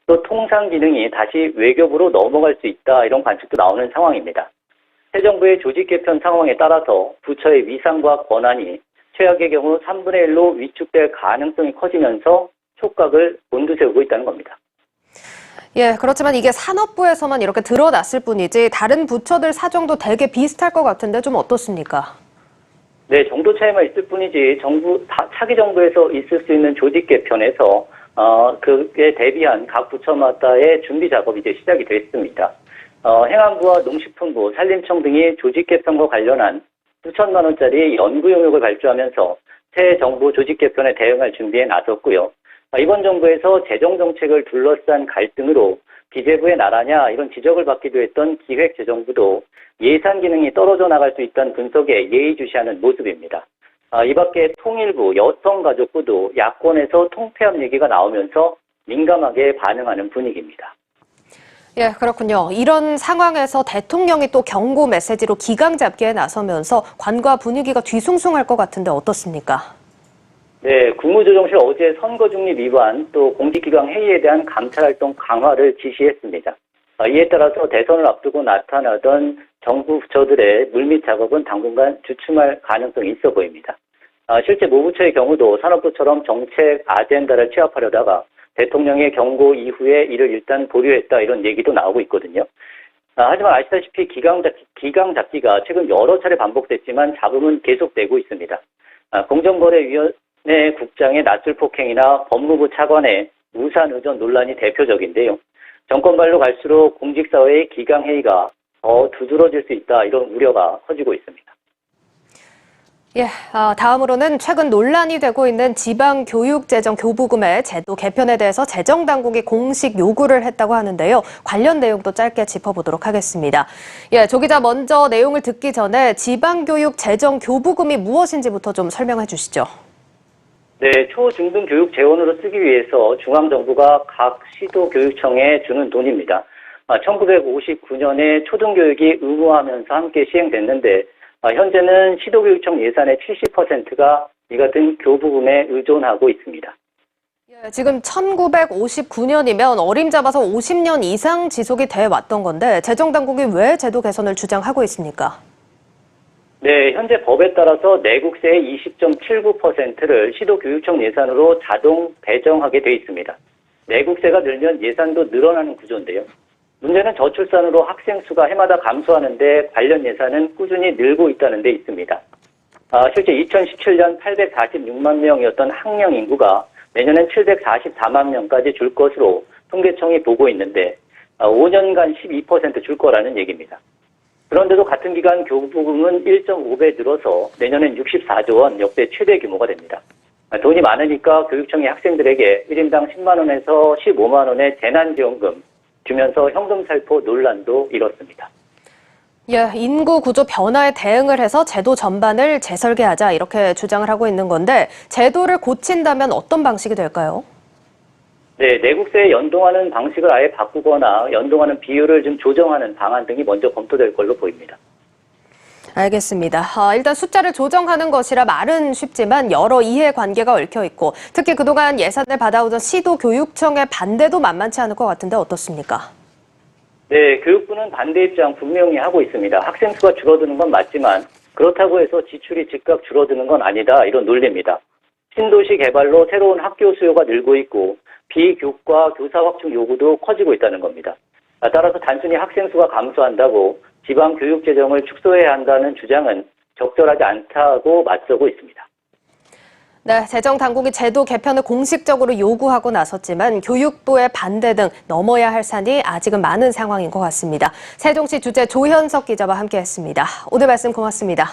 또 통상 기능이 다시 외교부로 넘어갈 수 있다 이런 관측도 나오는 상황입니다. 새 정부의 조직 개편 상황에 따라서 부처의 위상과 권한이 최악의 경우 3분의 1로 위축될 가능성이 커지면서 촉각을 곤두세우고 있다는 겁니다. 예, 그렇지만 이게 산업부에서만 이렇게 드러났을 뿐이지 다른 부처들 사정도 되게 비슷할 것 같은데 좀 어떻습니까? 네, 정도 차이만 있을 뿐이지 차기 정부에서 있을 수 있는 조직 개편에서 그에 대비한 각 부처마다의 준비 작업이 이제 시작이 됐습니다. 행안부와 농식품부, 산림청 등이 조직 개편과 관련한 수천만 원짜리 연구 용역을 발주하면서 새 정부 조직 개편에 대응할 준비에 나섰고요. 이번 정부에서 재정 정책을 둘러싼 갈등으로 기재부의 나라냐 이런 지적을 받기도 했던 기획재정부도 예산 기능이 떨어져 나갈 수 있다는 분석에 예의주시하는 모습입니다. 이 밖에 통일부, 여성가족부도 야권에서 통폐합 얘기가 나오면서 민감하게 반응하는 분위기입니다. 예, 그렇군요. 이런 상황에서 대통령이 또 경고 메시지로 기강 잡기에 나서면서 관과 분위기가 뒤숭숭할 것 같은데 어떻습니까? 네, 국무조정실 어제 선거 중립 위반 또 공직기강 회의에 대한 감찰활동 강화를 지시했습니다. 이에 따라서 대선을 앞두고 나타나던 정부 부처들의 물밑 작업은 당분간 주춤할 가능성이 있어 보입니다. 실제 모 부처의 경우도 산업부처럼 정책 아젠다를 취합하려다가 대통령의 경고 이후에 이를 일단 보류했다 이런 얘기도 나오고 있거든요. 하지만 아시다시피 기강 잡기가 최근 여러 차례 반복됐지만 잡음은 계속되고 있습니다. 공정거래위원회 국장의 낯설 폭행이나 법무부 차관의 우산 의전 논란이 대표적인데요. 정권발로 갈수록 공직사회의 기강회의가 더 두드러질 수 있다 이런 우려가 커지고 있습니다. 예, 다음으로는 최근 논란이 되고 있는 지방교육재정교부금의 제도 개편에 대해서 재정당국이 공식 요구를 했다고 하는데요. 관련 내용도 짧게 짚어보도록 하겠습니다. 예, 조 기자 먼저 내용을 듣기 전에 지방교육재정교부금이 무엇인지부터 좀 설명해 주시죠. 네, 초중등 교육 재원으로 쓰기 위해서 중앙정부가 각 시도교육청에 주는 돈입니다. 1959년에 초등교육이 의무화하면서 함께 시행됐는데 현재는 시도교육청 예산의 70%가 이 같은 교부금에 의존하고 있습니다. 예, 지금 1959년이면 어림잡아서 50년 이상 지속이 돼 왔던 건데 재정당국이 왜 제도 개선을 주장하고 있습니까? 네, 현재 법에 따라서 내국세의 20.79%를 시도교육청 예산으로 자동 배정하게 돼 있습니다. 내국세가 늘면 예산도 늘어나는 구조인데요. 문제는 저출산으로 학생 수가 해마다 감소하는데 관련 예산은 꾸준히 늘고 있다는 데 있습니다. 실제 2017년 846만 명이었던 학령 인구가 내년엔 744만 명까지 줄 것으로 통계청이 보고 있는데 5년간 12% 줄 거라는 얘기입니다. 그런데도 같은 기간 교부금은 1.5배 늘어서 내년엔 64조 원 역대 최대 규모가 됩니다. 돈이 많으니까 교육청이 학생들에게 1인당 10만 원에서 15만 원의 재난지원금 주면서 현금살포 논란도 일었습니다. 예, 인구 구조 변화에 대응을 해서 제도 전반을 재설계하자 이렇게 주장을 하고 있는 건데 제도를 고친다면 어떤 방식이 될까요? 네, 내국세에 연동하는 방식을 아예 바꾸거나 연동하는 비율을 좀 조정하는 방안 등이 먼저 검토될 걸로 보입니다. 알겠습니다. 일단 숫자를 조정하는 것이라 말은 쉽지만 여러 이해관계가 얽혀 있고 특히 그동안 예산을 받아오던 시도교육청의 반대도 만만치 않을 것 같은데 어떻습니까? 네, 교육부는 반대 입장 분명히 하고 있습니다. 학생 수가 줄어드는 건 맞지만 그렇다고 해서 지출이 즉각 줄어드는 건 아니다. 이런 논리입니다. 신도시 개발로 새로운 학교 수요가 늘고 있고 비교과 교사 확충 요구도 커지고 있다는 겁니다. 따라서 단순히 학생 수가 감소한다고 지방 교육 재정을 축소해야 한다는 주장은 적절하지 않다고 맞서고 있습니다. 네, 재정 당국이 제도 개편을 공식적으로 요구하고 나섰지만 교육부의 반대 등 넘어야 할 산이 아직은 많은 상황인 것 같습니다. 세종시 주재 조현석 기자와 함께했습니다. 오늘 말씀 고맙습니다.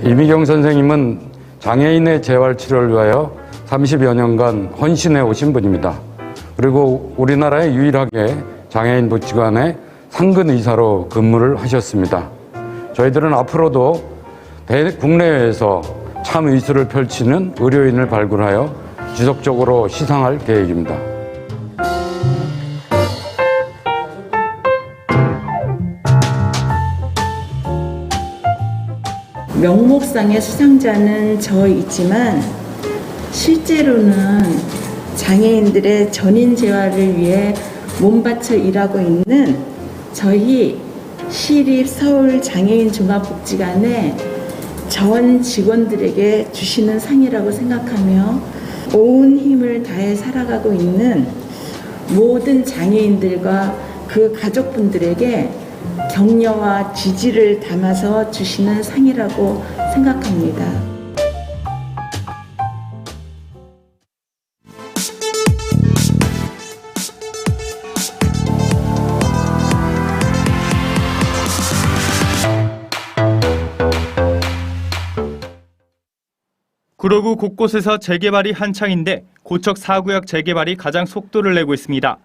이미경 선생님은 장애인의 재활치료를 위하여 30여 년간 헌신해 오신 분입니다. 그리고 우리나라에 유일하게 장애인 복지관의 상근 의사로 근무를 하셨습니다. 저희들은 앞으로도 국내외에서 참 의술을 펼치는 의료인을 발굴하여 지속적으로 시상할 계획입니다. 명목상의 수상자는 저 있지만 실제로는 장애인들의 전인 재활을 위해 몸바쳐 일하고 있는 저희 시립 서울 장애인 종합복지관의 전 직원들에게 주시는 상이라고 생각하며 온 힘을 다해 살아가고 있는 모든 장애인들과 그 가족분들에게 격려와 지지를 담아서 주시는 상이라고 생각합니다. 구로구 곳곳에서 재개발이 한창인데 고척 4구역 재개발이 가장 속도를 내고 있습니다.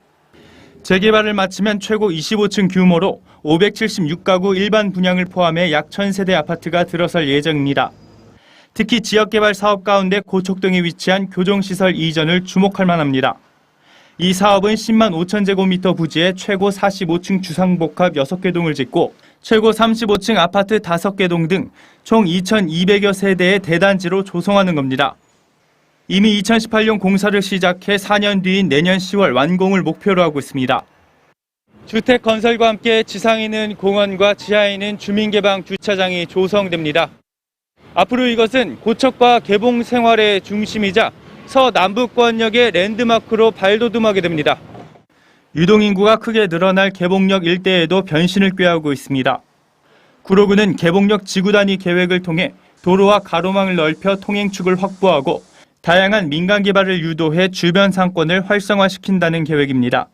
재개발을 마치면 최고 25층 규모로 576가구 일반 분양을 포함해 약 1000세대 아파트가 들어설 예정입니다. 특히 지역개발 사업 가운데 고척동에 위치한 교정시설 이전을 주목할 만합니다. 이 사업은 10만 5천 제곱미터 부지에 최고 45층 주상복합 6개 동을 짓고 최고 35층 아파트 5개 동 등 총 2,200여 세대의 대단지로 조성하는 겁니다. 이미 2018년 공사를 시작해 4년 뒤인 내년 10월 완공을 목표로 하고 있습니다. 주택 건설과 함께 지상에는 공원과 지하에는 주민개방 주차장이 조성됩니다. 앞으로 이것은 고척과 개봉 생활의 중심이자 서남북권역의 랜드마크로 발돋움하게 됩니다. 유동인구가 크게 늘어날 개봉역 일대에도 변신을 꾀하고 있습니다. 구로구는 개봉역 지구 단위 계획을 통해 도로와 가로망을 넓혀 통행축을 확보하고 다양한 민간 개발을 유도해 주변 상권을 활성화시킨다는 계획입니다.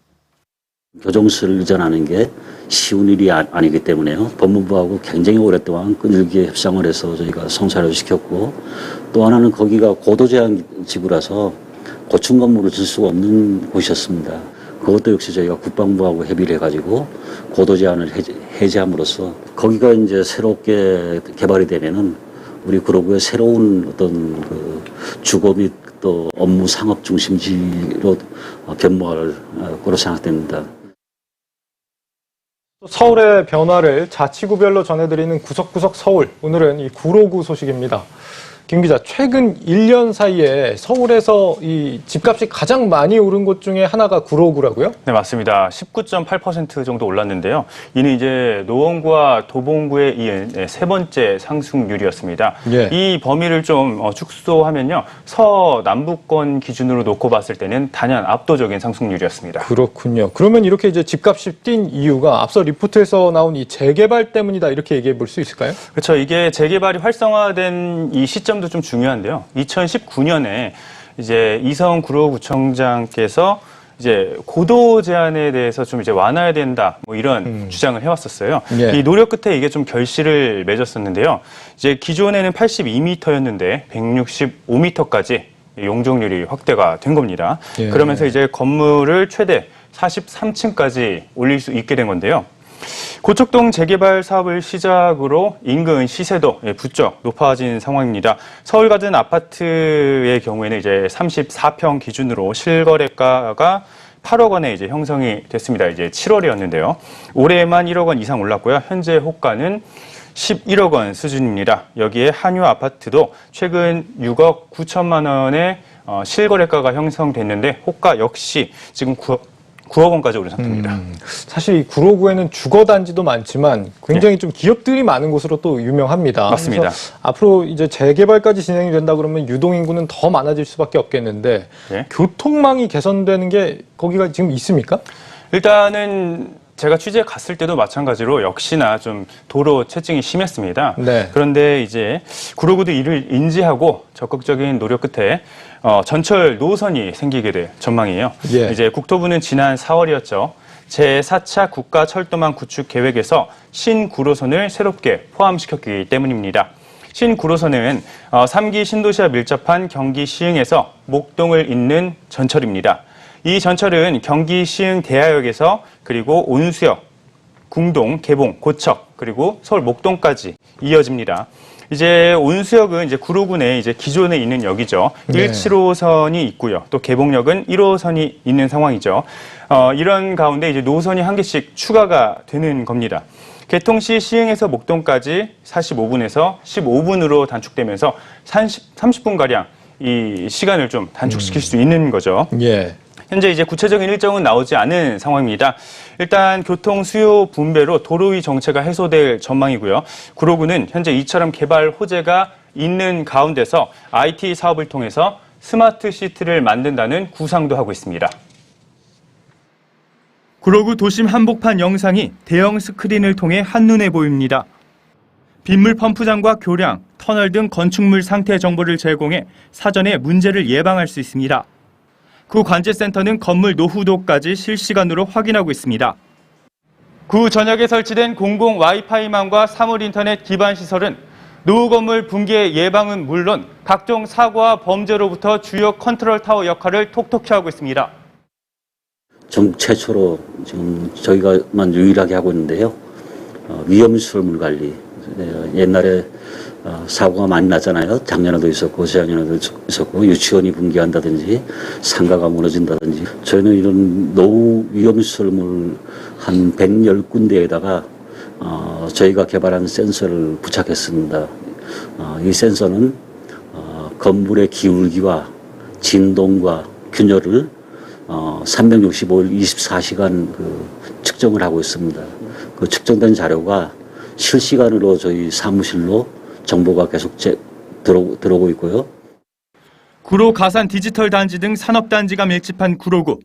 교정시설을 이전하는 게 쉬운 일이 아니기 때문에요. 법무부하고 굉장히 오랫동안 끈질기게 협상을 해서 저희가 성사를 시켰고 또 하나는 거기가 고도 제한 지구라서 고층 건물을 질 수가 없는 곳이었습니다. 그것도 역시 저희가 국방부하고 협의를 해가지고 고도 제한을 해제함으로써 거기가 이제 새롭게 개발이 되면은 우리 구로구의 새로운 어떤 그 주거 및 또 업무 상업 중심지로 변모할 거로 생각됩니다. 서울의 변화를 자치구별로 전해드리는 구석구석 서울. 오늘은 이 구로구 소식입니다. 김 기자, 최근 1년 사이에 서울에서 이 집값이 가장 많이 오른 곳 중에 하나가 구로구라고요? 네, 맞습니다. 19.8% 정도 올랐는데요. 이는 이제 노원구와 도봉구에 이은 세 번째 상승률이었습니다. 예. 이 범위를 좀 축소하면요. 서남북권 기준으로 놓고 봤을 때는 단연 압도적인 상승률이었습니다. 그렇군요. 그러면 이렇게 이제 집값이 뛴 이유가 앞서 리포트에서 나온 이 재개발 때문이다 이렇게 얘기해 볼 수 있을까요? 그렇죠. 이게 재개발이 활성화된 이 시점도 좀 중요한데요. 2019년에 이제 이성훈 구로구청장께서 이제 고도 제한에 대해서 좀 이제 완화해야 된다 뭐 이런 주장을 해왔었어요. 예. 이 노력 끝에 이게 좀 결실을 맺었었는데요. 이제 기존에는 82m였는데 165m까지 용적률이 확대가 된 겁니다. 예. 그러면서 이제 건물을 최대 43층까지 올릴 수 있게 된 건데요. 고척동 재개발 사업을 시작으로 인근 시세도 부쩍 높아진 상황입니다. 서울 같은 아파트의 경우에는 이제 34평 기준으로 실거래가가 8억 원에 이제 형성이 됐습니다. 이제 7월이었는데요. 올해만 1억 원 이상 올랐고요. 현재 호가는 11억 원 수준입니다. 여기에 한유 아파트도 최근 6억 9천만 원의 실거래가가 형성됐는데 호가 역시 지금 9억 원까지 오른 상태입니다. 사실 이 구로구에는 주거단지도 많지만 굉장히 좀 기업들이 많은 곳으로 또 유명합니다. 맞습니다. 그래서 앞으로 이제 재개발까지 진행이 된다 그러면 유동인구는 더 많아질 수밖에 없겠는데 교통망이 개선되는 게 거기가 지금 있습니까? 일단은 제가 취재에 갔을 때도 마찬가지로 역시나 좀 도로 체증이 심했습니다. 네. 그런데 이제 구로구도 이를 인지하고 적극적인 노력 끝에 전철 노선이 생기게 될 전망이에요. 예. 이제 국토부는 지난 4월이었죠. 제4차 국가철도망 구축 계획에서 신구로선을 새롭게 포함시켰기 때문입니다. 신구로선은 3기 신도시와 밀접한 경기 시흥에서 목동을 잇는 전철입니다. 이 전철은 경기 시흥 대하역에서 그리고 온수역, 궁동, 개봉, 고척, 그리고 서울 목동까지 이어집니다. 이제 온수역은 이제 구로구 내 이제 기존에 있는 역이죠. 네. 175선이 있고요. 또 개봉역은 1호선이 있는 상황이죠. 이런 가운데 이제 노선이 한 개씩 추가가 되는 겁니다. 개통 시 시흥에서 목동까지 45분에서 15분으로 단축되면서 30분가량 이 시간을 좀 단축시킬 수 있는 거죠. 예. 현재 이제 구체적인 일정은 나오지 않은 상황입니다. 일단 교통 수요 분배로 도로 위 정체가 해소될 전망이고요. 구로구는 현재 이처럼 개발 호재가 있는 가운데서 IT 사업을 통해서 스마트 시티를 만든다는 구상도 하고 있습니다. 구로구 도심 한복판 영상이 대형 스크린을 통해 한눈에 보입니다. 빗물 펌프장과 교량, 터널 등 건축물 상태 정보를 제공해 사전에 문제를 예방할 수 있습니다. 구 관제센터는 건물 노후도까지 실시간으로 확인하고 있습니다. 구 전역에 설치된 공공 와이파이망과 사물 인터넷 기반 시설은 노후 건물 붕괴 예방은 물론 각종 사고와 범죄로부터 주요 컨트롤 타워 역할을 톡톡히 하고 있습니다. 전국 최초로 지금 저희가만 유일하게 하고 있는데요. 위험시설물 관리. 옛날에 사고가 많이 났잖아요. 작년에도 있었고 재작년에도 있었고 유치원이 붕괴한다든지 상가가 무너진다든지 저희는 이런 노후 위험시설물 한 110군데에다가 저희가 개발한 센서를 부착했습니다. 이 센서는 건물의 기울기와 진동과 균열을 365일 24시간 측정을 하고 있습니다. 그 측정된 자료가 실시간으로 저희 사무실로 정보가 계속 들어오고 있고요. 구로 가산 디지털 단지 등 산업단지가 밀집한 구로구.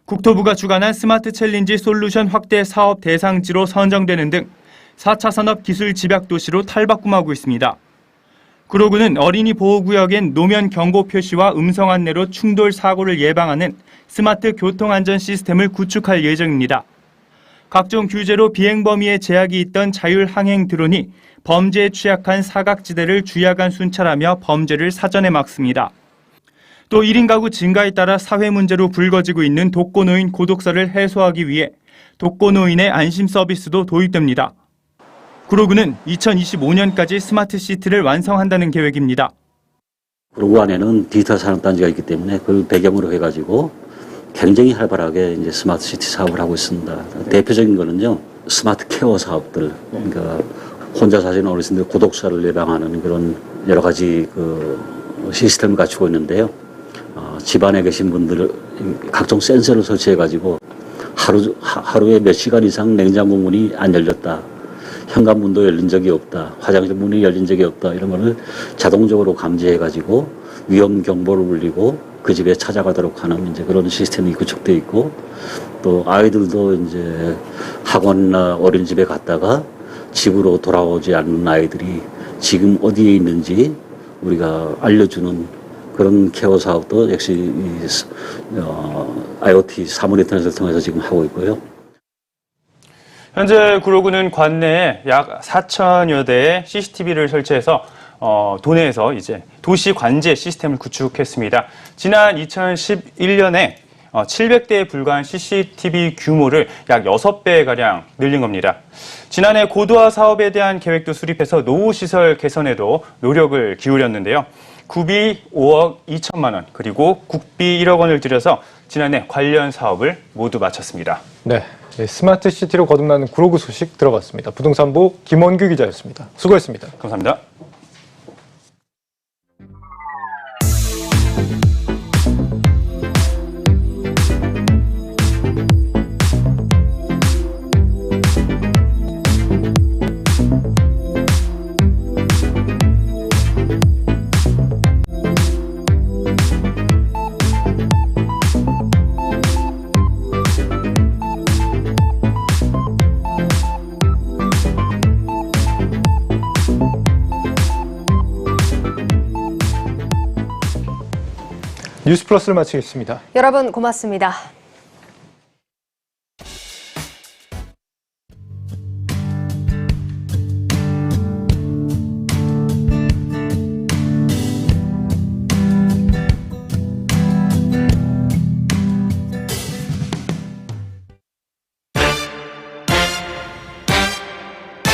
국토부가 주관한 스마트 챌린지 솔루션 확대 사업 대상지로 선정되는 등 4차 산업 기술 집약 도시로 탈바꿈하고 있습니다. 구로구는 어린이 보호구역엔 노면 경고 표시와 음성 안내로 충돌 사고를 예방하는 스마트 교통안전 시스템을 구축할 예정입니다. 각종 규제로 비행 범위에 제약이 있던 자율항행 드론이 범죄에 취약한 사각지대를 주야간 순찰하며 범죄를 사전에 막습니다. 또 1인 가구 증가에 따라 사회 문제로 불거지고 있는 독거노인 고독사를 해소하기 위해 독거노인의 안심 서비스도 도입됩니다. 구로구는 2025년까지 스마트 시티를 완성한다는 계획입니다. 구로구 안에는 디지털 산업단지가 있기 때문에 그걸 배경으로 해가지고 굉장히 활발하게 이제 스마트 시티 사업을 하고 있습니다. 대표적인 거는요, 스마트 케어 사업들, 그러니까 혼자 사시는 어르신들 고독사를 예방하는 그런 여러 가지 시스템을 갖추고 있는데요. 집안에 계신 분들 각종 센서를 설치해가지고 하루에 몇 시간 이상 냉장고 문이 안 열렸다. 현관문도 열린 적이 없다. 화장실 문이 열린 적이 없다. 이런 거를 자동적으로 감지해가지고 위험 경보를 울리고 그 집에 찾아가도록 하는 이제 그런 시스템이 구축되어 있고 또 아이들도 이제 학원이나 어린이집에 갔다가 집으로 돌아오지 않는 아이들이 지금 어디에 있는지 우리가 알려주는 그런 케어 사업도 역시 IoT 사물 인터넷을 통해서 지금 하고 있고요. 현재 구로구는 관내에 약 4천여 대의 CCTV를 설치해서 도내에서 이제 도시 관제 시스템을 구축했습니다. 지난 2011년에 700대에 불과한 CCTV 규모를 약 6배가량 늘린 겁니다. 지난해 고도화 사업에 대한 계획도 수립해서 노후시설 개선에도 노력을 기울였는데요. 구비 5억 2천만 원, 그리고 국비 1억 원을 들여서 지난해 관련 사업을 모두 마쳤습니다. 네, 네, 스마트 시티로 거듭나는 구로구 소식 들어봤습니다. 부동산부 김원규 기자였습니다. 수고했습니다. 감사합니다. 뉴스 플러스를 마치겠습니다. 여러분 고맙습니다.